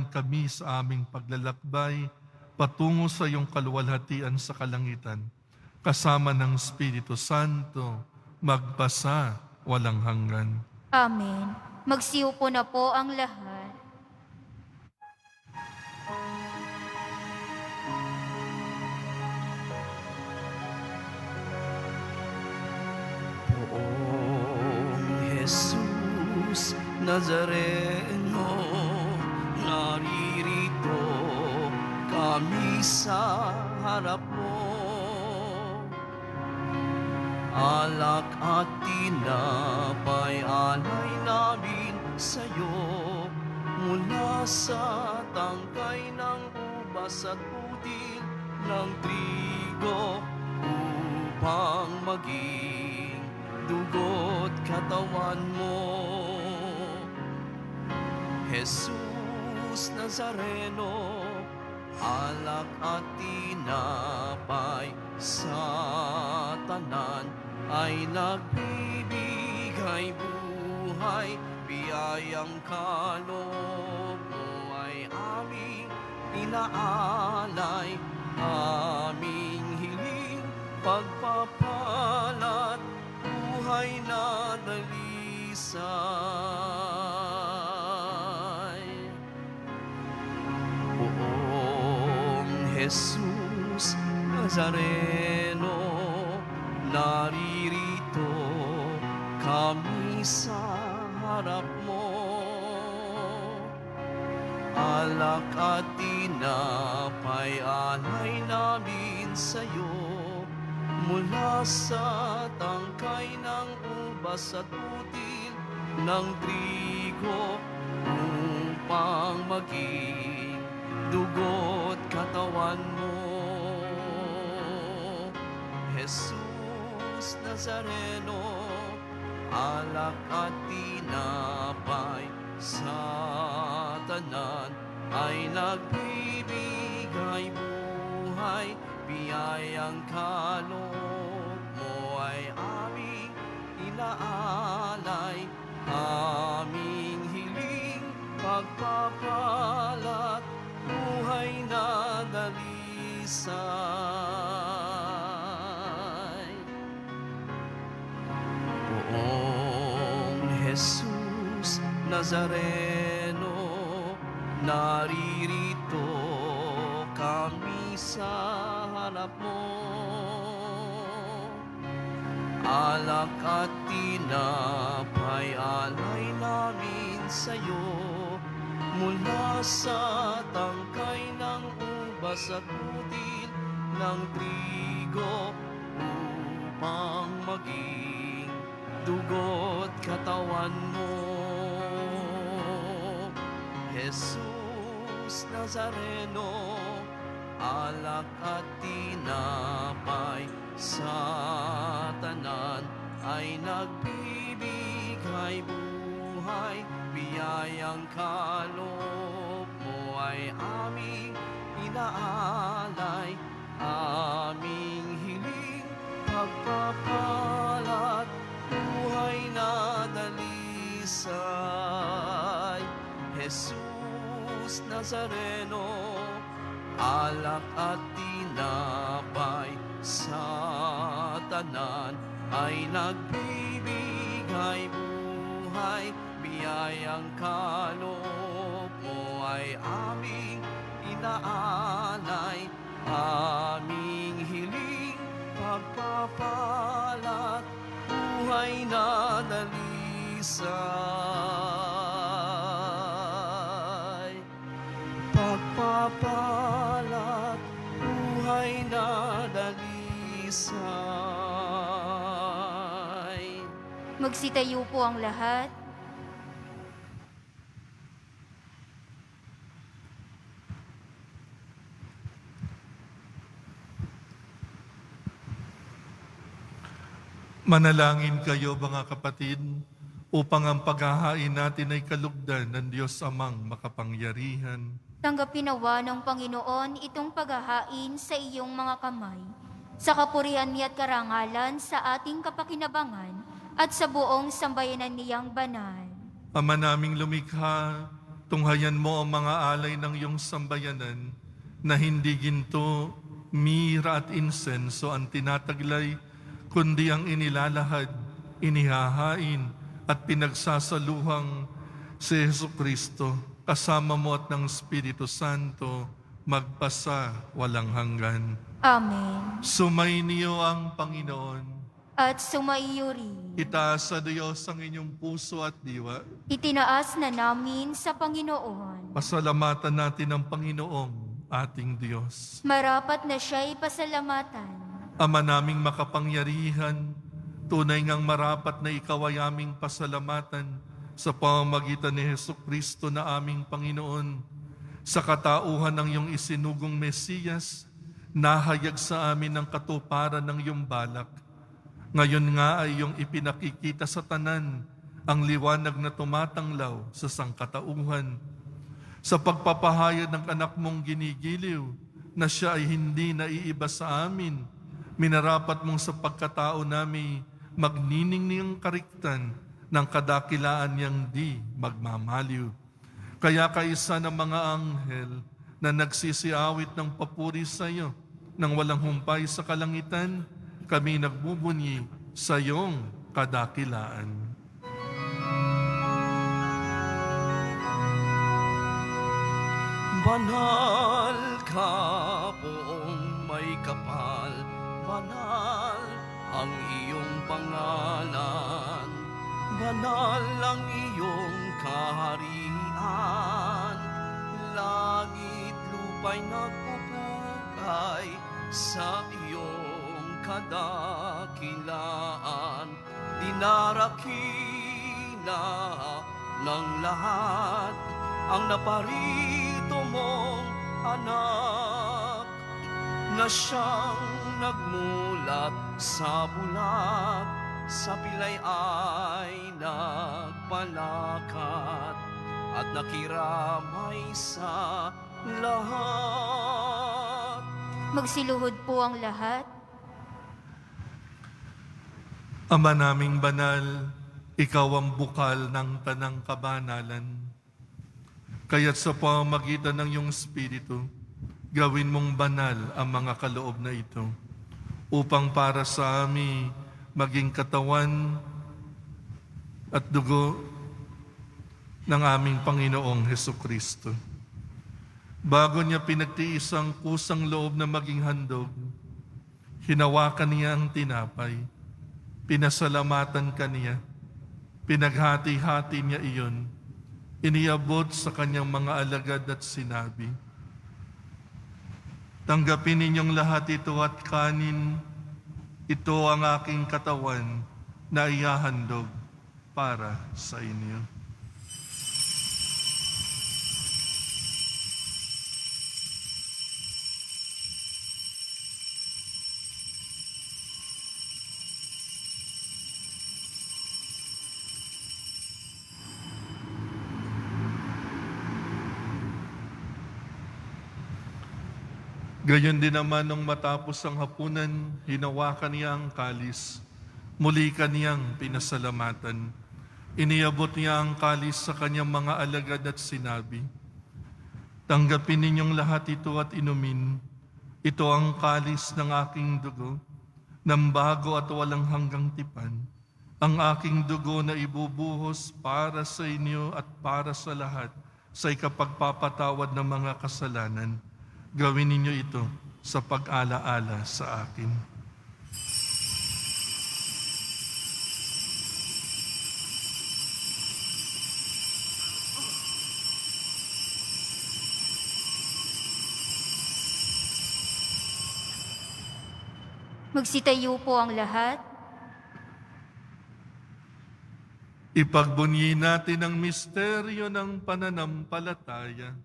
[SPEAKER 4] kami sa aming paglalakbay, patungo sa iyong kaluwalhatian sa kalangitan, kasama ng Espiritu Santo, magpasa walang hanggan.
[SPEAKER 2] Amen. Magsiupo na po ang lahat.
[SPEAKER 3] Poong Jesus Nazareno, naririto kami sa harap mo. Alak at tinapay alay namin sa'yo, mula sa tangkay ng ubas at putil ng trigo, upang maging dugo't katawan mo. Jesus Nazareno, alak at tinapay sa tanan ay nagbibigay buhay, biyayang kaloob mo ay aming inaalay, aming hiling pagpapalat, buhay na dalisay. Poong Jesus Nazareno, naririto kami sa harap mo. Alak at tinapay alay namin sa'yo, mula sa tangkay ng ubas at putil ng trigo, upang maging dugo't katawan mo. Jesus Nazareno, alak at tinapay sa tanan ay nagbibigay buhay, biyayang kaloob mo ay aming inaalay, aming hiling pagpapalat, buhay na dalisay. Poong Jesus Nazareno, naririto kami sa hanap mo. Alak at tinapay alay namin sa'yo, mula sa tangkay ng ubas at putil ng trigo, upang maging dugo't katawan mo. Jesus Nazareno, alak at tinapay sa tanan ay nagbibigay buhay, biyayang kaloob mo ay aming inaalay, aming hiling pagpapalat, buhay na dalisay. Jesus Nazareno, alak at tinapay sa tanan ay nagbibigay buhay, biyayang kaloob mo ay aming inaalay, aming hiling pagpapalat, buhay na dalisay. Pagpapalat, buhay na dalisay.
[SPEAKER 2] Magsitayo po ang lahat.
[SPEAKER 4] Manalangin kayo mga kapatid, upang ang paghahain natin ay kalugdan ng Diyos Amang makapangyarihan.
[SPEAKER 2] Tanggapin nawa ng Panginoon itong paghahain sa iyong mga kamay, sa kapurihan niya at karangalan sa ating kapakinabangan at sa buong sambayanan niyang banal.
[SPEAKER 4] Ama naming lumikha, tunghayan mo ang mga alay ng iyong sambayanan na hindi ginto, mira at insenso ang tinataglay, kundi ang inilalahad, inihahain at pinagsasaluhang si Jesucristo, kasama mo at ng Espiritu Santo, magpasa walang hanggan.
[SPEAKER 2] Amen.
[SPEAKER 4] Sumainiyo ang Panginoon.
[SPEAKER 2] At sumaiyo rin.
[SPEAKER 4] Itaas sa Diyos ang inyong puso at diwa.
[SPEAKER 2] Itinaas na namin sa Panginoon.
[SPEAKER 4] Pasalamatan natin ang Panginoong ating Diyos.
[SPEAKER 2] Marapat na siya'y pasalamatan.
[SPEAKER 4] Ama naming makapangyarihan, tunay ngang marapat na ikaw ay aming pasalamatan sa pamamagitan ni Jesucristo na aming Panginoon. Sa katauhan ng iyong isinugong Mesiyas, nahayag sa amin ang katuparan ng iyong balak. Ngayon nga ay iyong ipinakikita sa tanan ang liwanag na tumatanglaw sa sangkatauhan. Sa pagpapahayag ng anak mong ginigiliw na siya ay hindi naiiba sa amin, minarapat mong sa pagkatao namin magnining niyang kariktan ng kadakilaan niyang di magmamaliw. Kaya kaisa ng mga anghel na nagsisiawit ng papuri sa iyo nang walang humpay sa kalangitan, kami nagbubunyi sa iyong kadakilaan.
[SPEAKER 3] Banal ka, poong may kapal, banal ang iyong pangalan, banal ang iyong kaharian, langit lupa'y nagpupukay sa iyong kadakilaan, dinarakina ng lahat ang naparito mong anak na siyang nagmulat sa bulat, sa pilay ay nagpalakat at nakiramay sa lahat.
[SPEAKER 2] Magsiluhod po ang lahat.
[SPEAKER 4] Ama naming banal, ikaw ang bukal ng tanang kabanalan. Kaya't sa pamamagitan ng iyong Espiritu, gawin mong banal ang mga kaloob na ito, upang para sa amin maging katawan at dugo ng aming Panginoong Hesukristo. Bago niya pinagtiis ang kusang loob na maging handog, hinawakan niya ang tinapay, pinasalamatan kaniya, pinaghati-hati niya iyon, iniabot sa kanyang mga alagad at sinabi, "Tanggapin ninyong lahat ito at kanin, ito ang aking katawan na ihahandog para sa inyo." Gayon din naman nung matapos ang hapunan, hinawakan niya ang kalis. Muli kaniyang pinasalamatan. Iniabot niya ang kalis sa kanyang mga alagad at sinabi, "Tanggapin ninyong lahat ito at inumin. Ito ang kalis ng aking dugo, ng bago at walang hanggang tipan. Ang aking dugo na ibubuhos para sa inyo at para sa lahat sa ikapagpapatawad ng mga kasalanan. Gawin ninyo ito sa pag-alaala sa akin."
[SPEAKER 2] Magsitayo po ang lahat.
[SPEAKER 4] Ipagbunyi natin ang misteryo ng pananampalataya.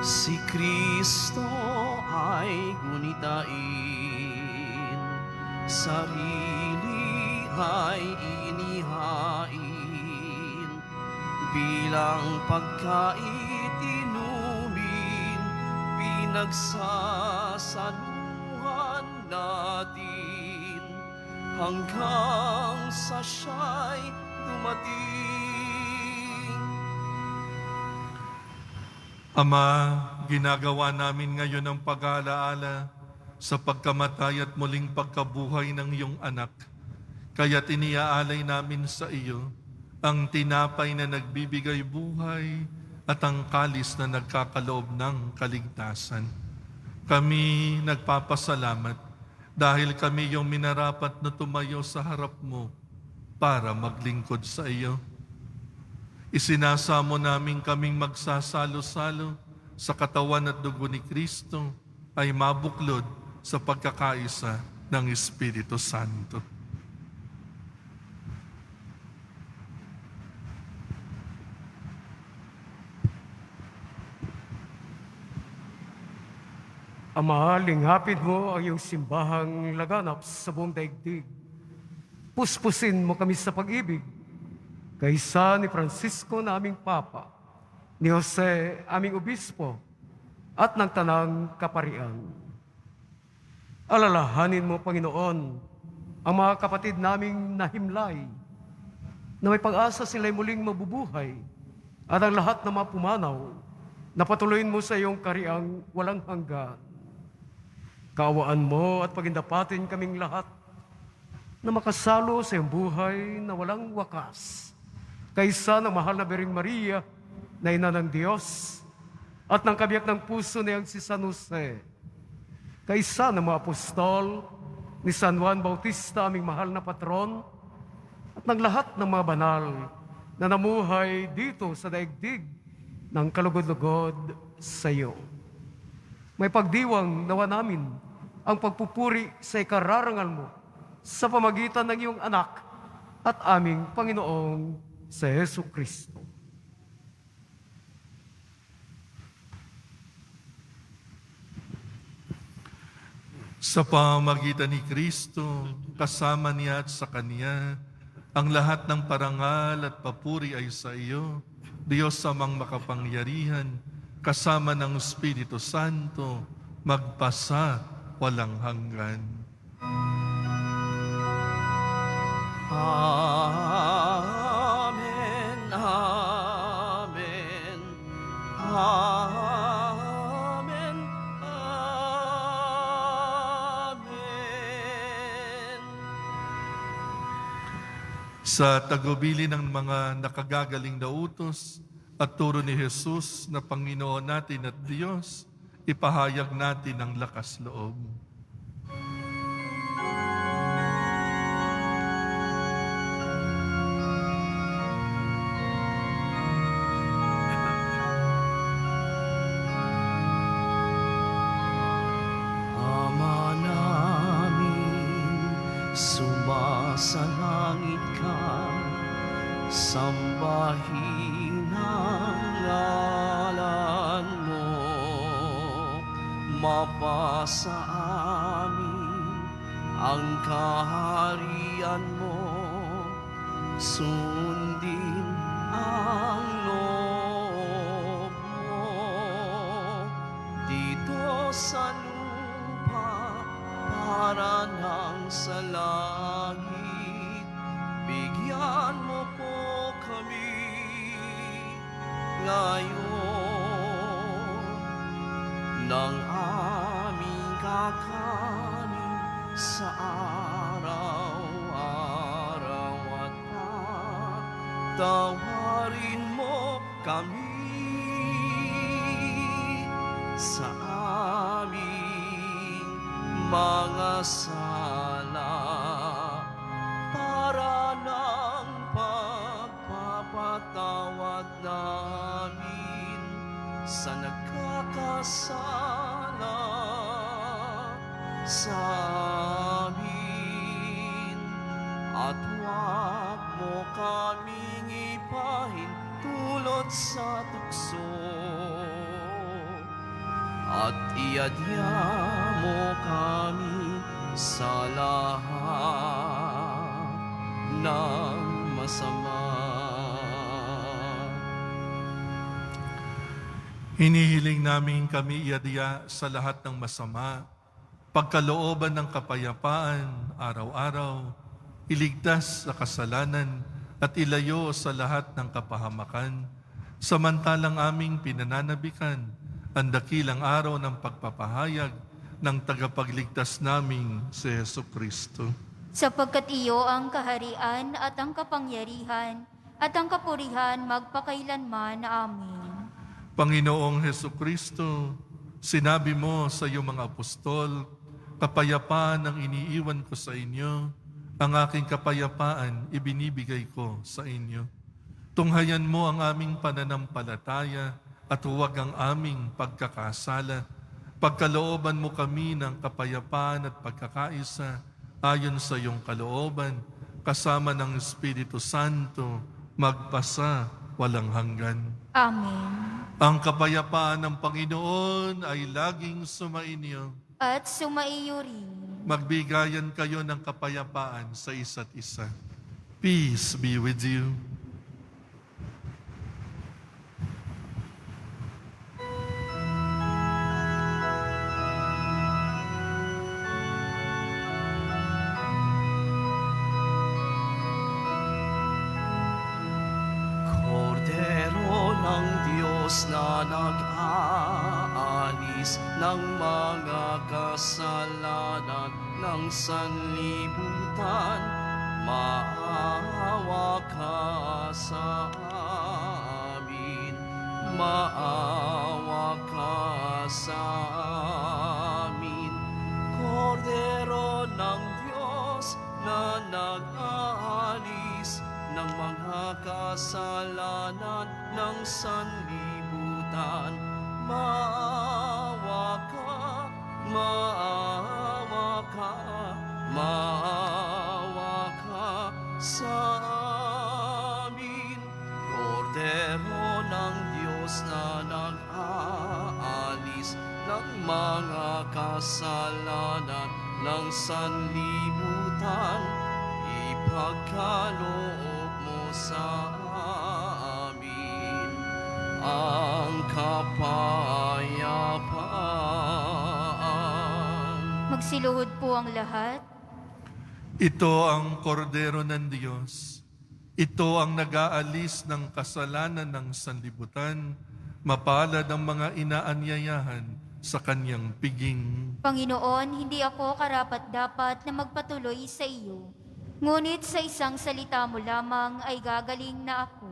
[SPEAKER 3] Si Kristo ay gunitain, sarili ay inihain, bilang pagkait inumin, pinagsasaluhan natin, hanggang sa siya'y dumating.
[SPEAKER 4] Ama, ginagawa namin ngayon ang pag-aalaala sa pagkamatay at muling pagkabuhay ng iyong anak. Kaya't iniaalay namin sa iyo ang tinapay na nagbibigay buhay at ang kalis na nagkakaloob ng kaligtasan. Kami nagpapasalamat dahil kami yung minarapat na tumayo sa harap mo para maglingkod sa iyo. Isinasamo namin kaming magsasalo-salo sa katawan at dugo ni Kristo ay mabuklod sa pagkakaisa ng Espiritu Santo.
[SPEAKER 6] Ama, linghapin mo ang iyong simbahang laganap sa buong daigdig. Puspusin mo kami sa pag-ibig, kaysa ni Francisco na aming Papa, ni Jose aming Obispo, at ng Tanang Kaparian. Alalahanin mo, Panginoon, ang mga kapatid naming nahimlay, na may pag-asa sila'y muling mabubuhay, at ang lahat na mapumanaw, na patuloyin mo sa iyong kariang walang hanggan. Kaawaan mo at pagindapatin kaming lahat na makasalo sa iyong buhay na walang wakas, kaysa ng mahal na Birheng Maria, na ina ng Diyos, at ng kabiyak ng puso niyang si San Jose, kaysa ng mga apostol, ni San Juan Bautista, aming mahal na patron, at ng lahat ng mga banal na namuhay dito sa daigdig ng kalugod-lugod sa iyo. May pagdiwang nawa namin ang pagpupuri sa ikararangal mo sa pamagitan ng iyong anak at aming Panginoong sa Yesu Kristo.
[SPEAKER 4] Sa pamagitan ni Kristo, kasama niya at sa Kanya, ang lahat ng parangal at papuri ay sa iyo, Diyos amang makapangyarihan, kasama ng Espiritu Santo, magpasa walang hanggan.
[SPEAKER 3] Amen, amen, amen, amen.
[SPEAKER 4] Sa tagubili ng mga nakagagaling na utos at turo ni Jesus na Panginoon natin at Diyos, ipahayag natin ang lakas loob.
[SPEAKER 3] Ama namin, sumasalangit ka, sambahin ang ngalan mo, mapasa amin ang kaharian mo, sundin ang loob ngayon ng aming kakanin sa araw-araw at tawarin mo kami sa aming mga sala para ng pagpapatawad namin sa nagkakasala sa amin. At huwag mo kaming ipahintulot sa tukso at iadya mo kami sa lahat ng masama.
[SPEAKER 4] Hinihiling namin kami iadya sa lahat ng masama, pagkalooban ng kapayapaan araw-araw, iligtas sa kasalanan at ilayo sa lahat ng kapahamakan, samantalang aming pinananabikan ang dakilang araw ng pagpapahayag ng tagapagligtas naming si Jesucristo.
[SPEAKER 2] Sapagkat iyo ang kaharian at ang kapangyarihan at ang kapurihan magpakailanman. Amen.
[SPEAKER 4] Panginoong Jesucristo, sinabi mo sa iyong mga apostol, kapayapaan ang iniiwan ko sa inyo, ang aking kapayapaan ibinibigay ko sa inyo. Tunghayan mo ang aming pananampalataya at huwag ang aming pagkakasala. Pagkalooban mo kami ng kapayapaan at pagkakaisa ayon sa iyong kalooban, kasama ng Espiritu Santo, magpasa walang hanggan.
[SPEAKER 2] Amen.
[SPEAKER 4] Ang kapayapaan ng Panginoon ay laging sumainyo.
[SPEAKER 2] At sumaiyo rin.
[SPEAKER 4] Magbigayan kayo ng kapayapaan sa isa't isa. Peace be with you.
[SPEAKER 3] Kordero ng Diyos na nag-aalis ng mga kasalanan ng sanlibutan, maawa ka sa amin, maawa ka sa amin. Kordero ng Diyos na nag-aalis ng mga kasalanan ng sanlibutan, maawa ka, maawa ka, maawa ka sa amin. Kordero ng Diyos na nag-aalis ng mga kasalanan ng sanlibutan, ipagkaloob mo sa amin ang kapayapaan.
[SPEAKER 2] Magsiluhod po ang lahat.
[SPEAKER 4] Ito ang kordero ng Diyos. Ito ang nag-aalis ng kasalanan ng sanlibutan. Mapalad ang mga inaanyayahan sa kanyang piging.
[SPEAKER 2] Panginoon, hindi ako karapat-dapat na magpatuloy sa iyo. Ngunit sa isang salita mo lamang ay gagaling na ako.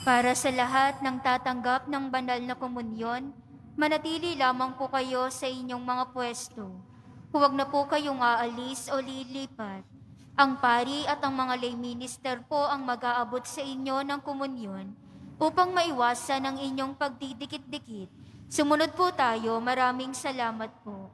[SPEAKER 2] Para sa lahat ng tatanggap ng banal na komunyon, manatili lamang po kayo sa inyong mga pwesto. Huwag na po kayong aalis o lilipat. Ang pari at ang mga lay minister po ang mag-aabot sa inyo ng komunyon upang maiwasan ang inyong pagdidikit-dikit. Sumunod po tayo. Maraming salamat po.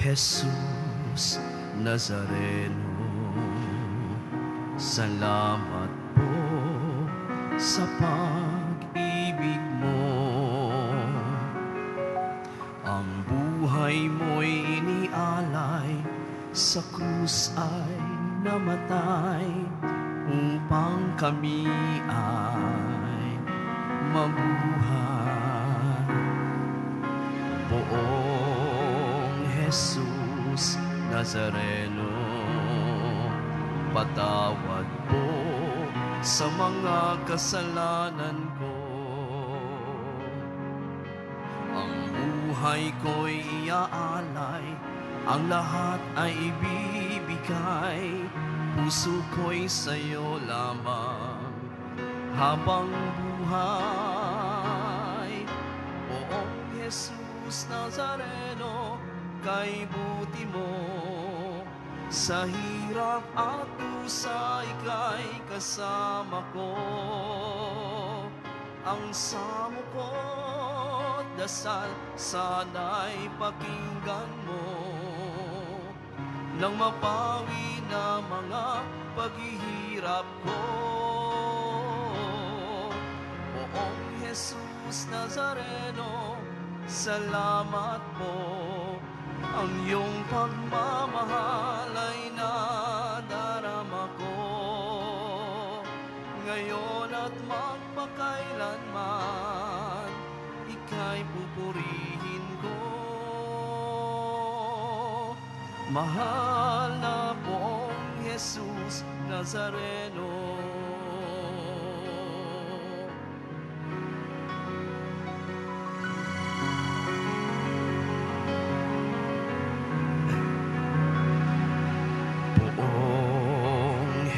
[SPEAKER 3] Jesus Nazareno, salamat po sa pag-ibig mo. Ang buhay mo'y inialay, sa krus ay namatay, upang kami ay mabuhay. Poong Jesus Nazareno, patawad po sa mga kasalanan ko. Ang buhay ko'y iaalay, ang lahat ay ibibigay, puso ko'y sa'yo lamang habang buhay. Poong Jesus Nazareno, kay buti mo, sa hirap at dusa ika'y kasama ko. Ang samo ko't dasal, sana'y pakinggan mo, nang mapawi na mga paghihirap ko. Poong Jesus Nazareno, salamat po. Ang iyong pagmamahal ay nadarama ko, ngayon at magpakailanman, ika'y pupurihin ko. Mahal na Poong Jesus Nazareno,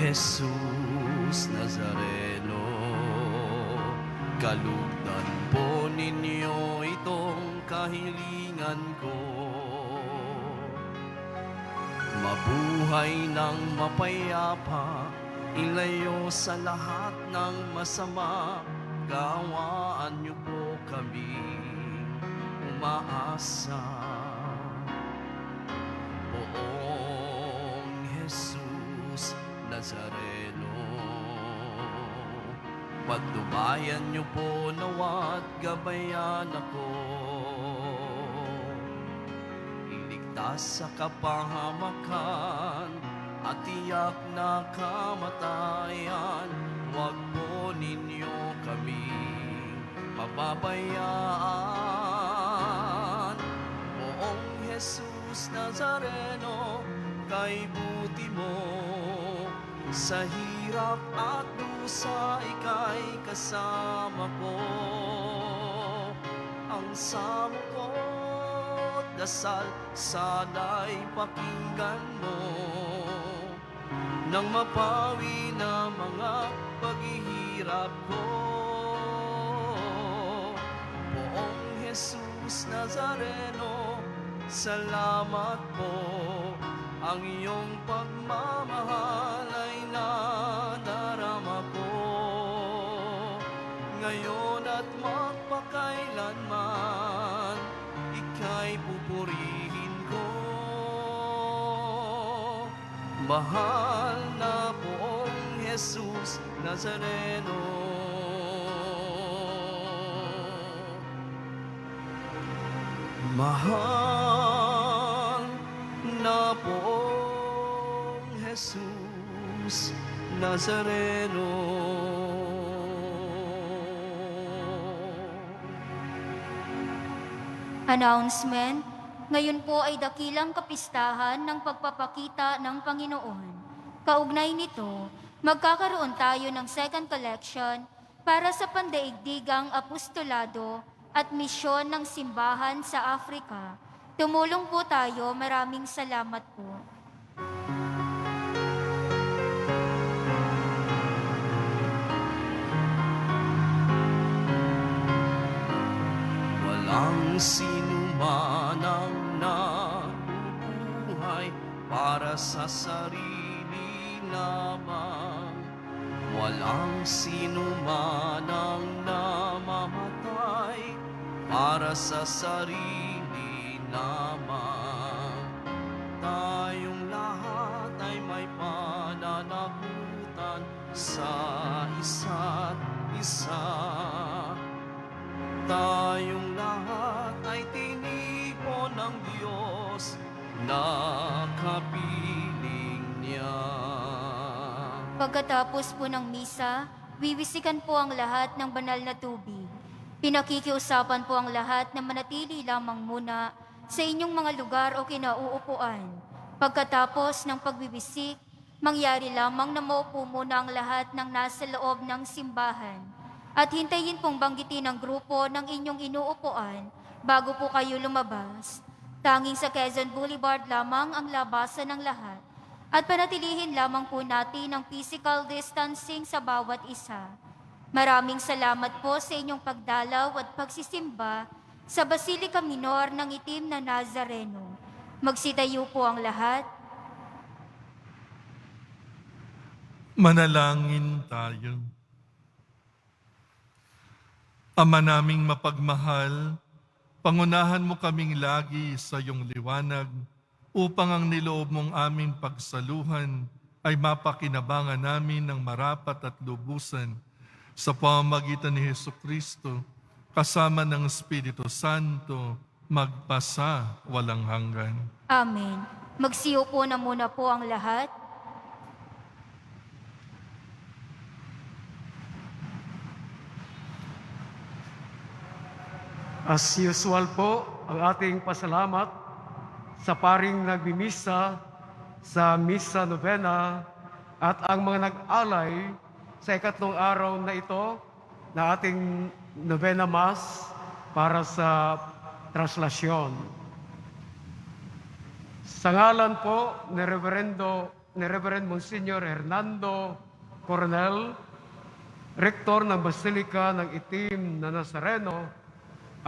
[SPEAKER 3] Jesus Nazareno, kalugdan po ninyo itong kahilingan ko. Mabuhay ng mapayapa, ilayo sa lahat ng masama, kaawaan niyo po kami umaasa. Poong Jesus Nazareno, patnubayan niyo po nawa't gabayan ako, iligtas sa kapahamakan at tiyak na kamatayan. Huwag po ninyo kami pababayaan. Poong Jesus Nazareno, kay buti mo, sa hirap at dusa ika'y kasama ko. Ang samo ko't dasal, sana'y pakinggan mo, nang mapawi na mga paghihirap ko. Poong Jesus Nazareno, salamat po. Ang iyong pagmamahal ay nadarama ko, ngayon at magpakailanman, ika'y pupurihin ko. Mahal na Poong Jesus Nazareno, mahal na Poong Jesus Nazareno.
[SPEAKER 2] Announcement, ngayon po ay dakilang kapistahan ng pagpapakita ng Panginoon. Kaugnay nito, magkakaroon tayo ng second collection para sa pandaigdigang apostolado at misyon ng simbahan sa Africa. Tumulong po tayo, maraming salamat po.
[SPEAKER 3] Walang sinuman ang nabubuhay para sa sarili lamang. Walang sinuman ang namamatay para sa sarili lamang. sa isa't isa. Tayong lahat ay tinipon ng Diyos na kapiling niya.
[SPEAKER 2] Pagkatapos po ng misa, wiwisikan po ang lahat ng banal na tubig. Pinakikiusapan po ang lahat na manatili lamang muna sa inyong mga lugar o kinauupuan. Pagkatapos ng pagbibisik, mangyari lamang na maupo muna ang lahat ng nasa loob ng simbahan. At hintayin pong banggitin ang grupo ng inyong inuupuan bago po kayo lumabas. Tanging sa Quezon Boulevard lamang ang labasan ng lahat. At panatilihin lamang po natin ang physical distancing sa bawat isa. Maraming salamat po sa inyong pagdalaw at pagsisimba sa Basilica Minor ng Itim na Nazareno. Magsitayo po ang lahat.
[SPEAKER 4] Manalangin tayo. Ama naming mapagmahal, pangunahan mo kaming lagi sa iyong liwanag upang ang niloob mong aming pagsaluhan ay mapakinabangan namin ng marapat at lubusan sa pamamagitan ni Hesukristo kasama ng Espiritu Santo magpasa walang hanggan.
[SPEAKER 2] Amen. Magsiupo na muna po ang lahat.
[SPEAKER 6] As usual po, ang ating pasalamat sa paring nagmimisa sa Misa Novena at ang mga nag-alay sa ikatlong araw na ito na ating Novena Mass para sa translasyon. Sa ngalan po ni Reverend Monsignor Hernando Coronel, Rektor ng Basilica ng Itim na Nazareno,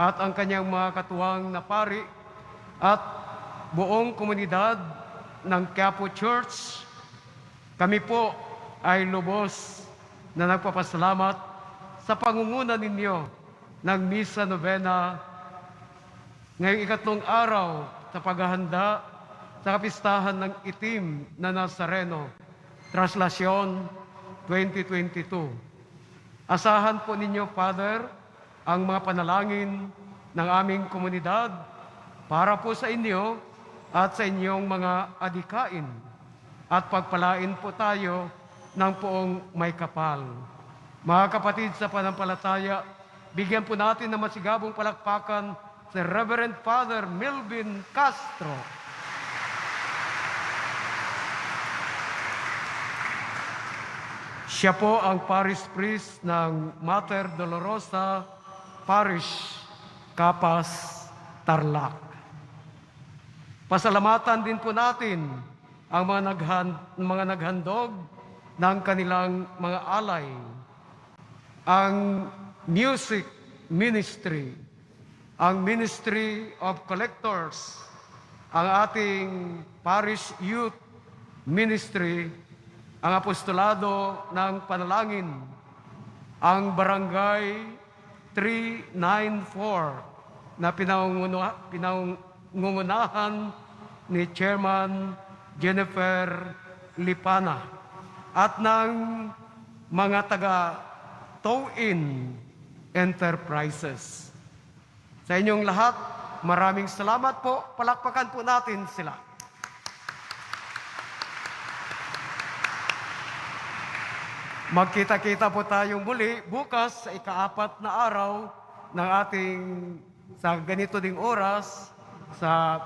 [SPEAKER 6] at ang kanyang mga katuwang na pari at buong komunidad ng Quiapo Church, kami po ay lubos na nagpapasalamat sa pangunguna ninyo ng Misa Novena ngayong ikatlong araw sa paghahanda sa kapistahan ng Itim na Nazareno, Translasyon 2022. Asahan po ninyo, Father, ang mga panalangin ng aming komunidad para po sa inyo at sa inyong mga adikain at pagpalain po tayo ng poong may kapal. Mga kapatid sa panampalataya, bigyan po natin ng masigabong palakpakan si Reverend Father Melvin Castro. Siya po ang parish priest ng Mater Dolorosa Parish, Capas, Tarlac. Pasalamatan din po natin ang mga naghandog ng kanilang mga alay. Ang music ministry, ang Ministry of Collectors, ang ating parish youth ministry, ang apostolado ng panalangin, ang barangay 394 na pinangungunahan ni Chairman Jennifer Lipana at ng mga taga-Tow-in Enterprises. Sa inyong lahat, maraming salamat po. Palakpakan po natin sila. Magkita-kita po tayong muli bukas sa ika-4 na araw ng ating sa ganito ding oras sa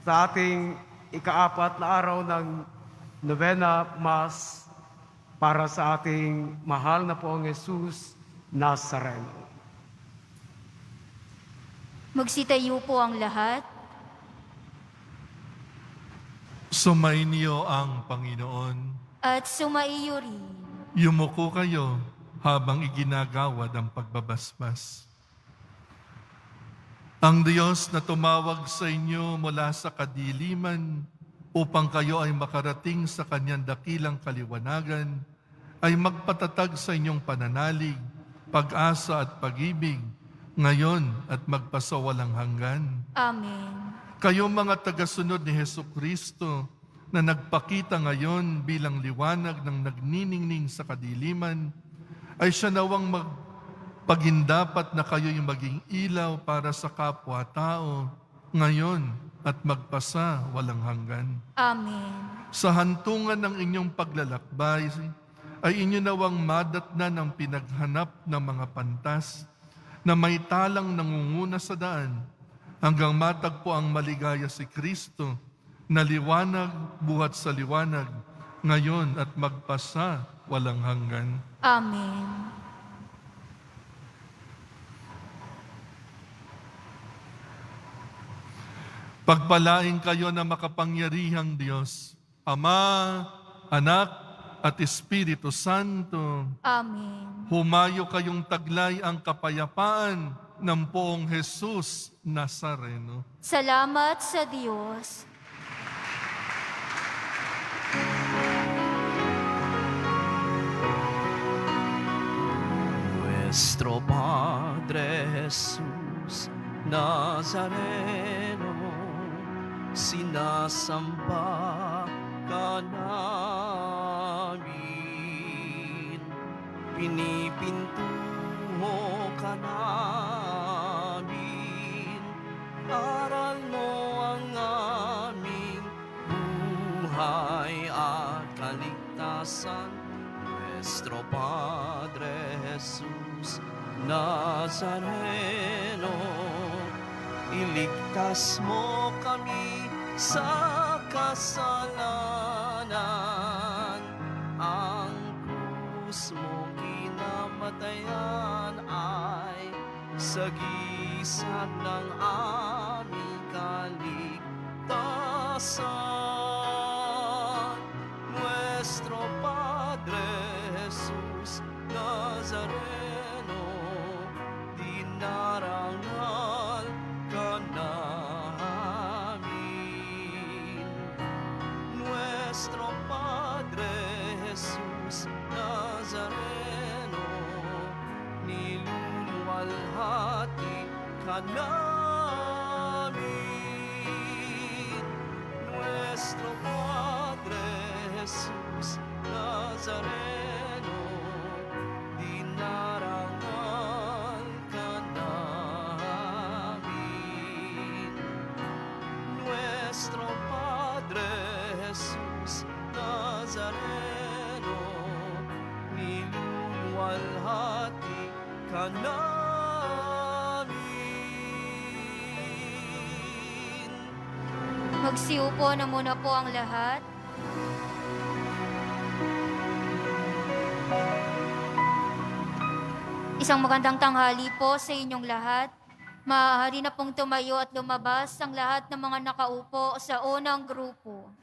[SPEAKER 6] ating ika-4 na araw ng Novena Mass para sa ating mahal na poong Jesus Nazareno.
[SPEAKER 2] Magsitayo po ang lahat.
[SPEAKER 4] Sumainyo ang Panginoon.
[SPEAKER 2] At sumaiyo rin.
[SPEAKER 4] Yumuko kayo habang iginagawad ang pagbabasbas. Ang Diyos na tumawag sa inyo mula sa kadiliman upang kayo ay makarating sa kanyang dakilang kaliwanagan, ay magpatatag sa inyong pananalig, pag-asa at pag-ibig, ngayon at magpasawalang hanggan.
[SPEAKER 2] Amen.
[SPEAKER 4] Kayo mga tagasunod ni Hesukristo, na nagpakita ngayon bilang liwanag ng nagniningning sa kadiliman, ay siya nawang magpagindapat na kayo'y maging ilaw para sa kapwa-tao ngayon at magpasa walang hanggan.
[SPEAKER 2] Amen.
[SPEAKER 4] Sa hantungan ng inyong paglalakbay, ay inyo nawang madatnan ng pinaghanap ng mga pantas na may talang nangunguna sa daan hanggang matagpo ang maligaya si Kristo na liwanag buhat sa liwanag ngayon at magpasa walang hanggan.
[SPEAKER 2] Amen.
[SPEAKER 4] Pagpalain kayo na makapangyarihang Diyos, Ama, Anak, at Espiritu Santo.
[SPEAKER 2] Amen.
[SPEAKER 4] Humayo kayong taglay ang kapayapaan ng poong Jesus Nazareno.
[SPEAKER 2] Salamat sa Diyos.
[SPEAKER 3] Nuestro Padre Jesús Nazareno, sinasamba ka namin, pinipintuho ka namin, aral mo ang aming buhay at kaligtasan. Nuestro Padre Jesús Nazareno, iligtas mo kami sa kasalanan. Ang krus mo kinamatayan ay sagisag ng aming kaligtasan. Nuestro Padre Jesus Nazareno, dinarangal ka namin. Nuestro Padre Jesus Nazareno, niluluwalhati ka namin. Nuestro Padre Jesus Nazareno, dinarangal ka namin. Nuestro Padre Jesus Nazareno, niluluwalhati ka namin.
[SPEAKER 2] Magsiupo na muna po ang lahat. Isang magandang tanghali po sa inyong lahat. Maaari na pong tumayo at lumabas ang lahat ng mga nakaupo sa unang grupo.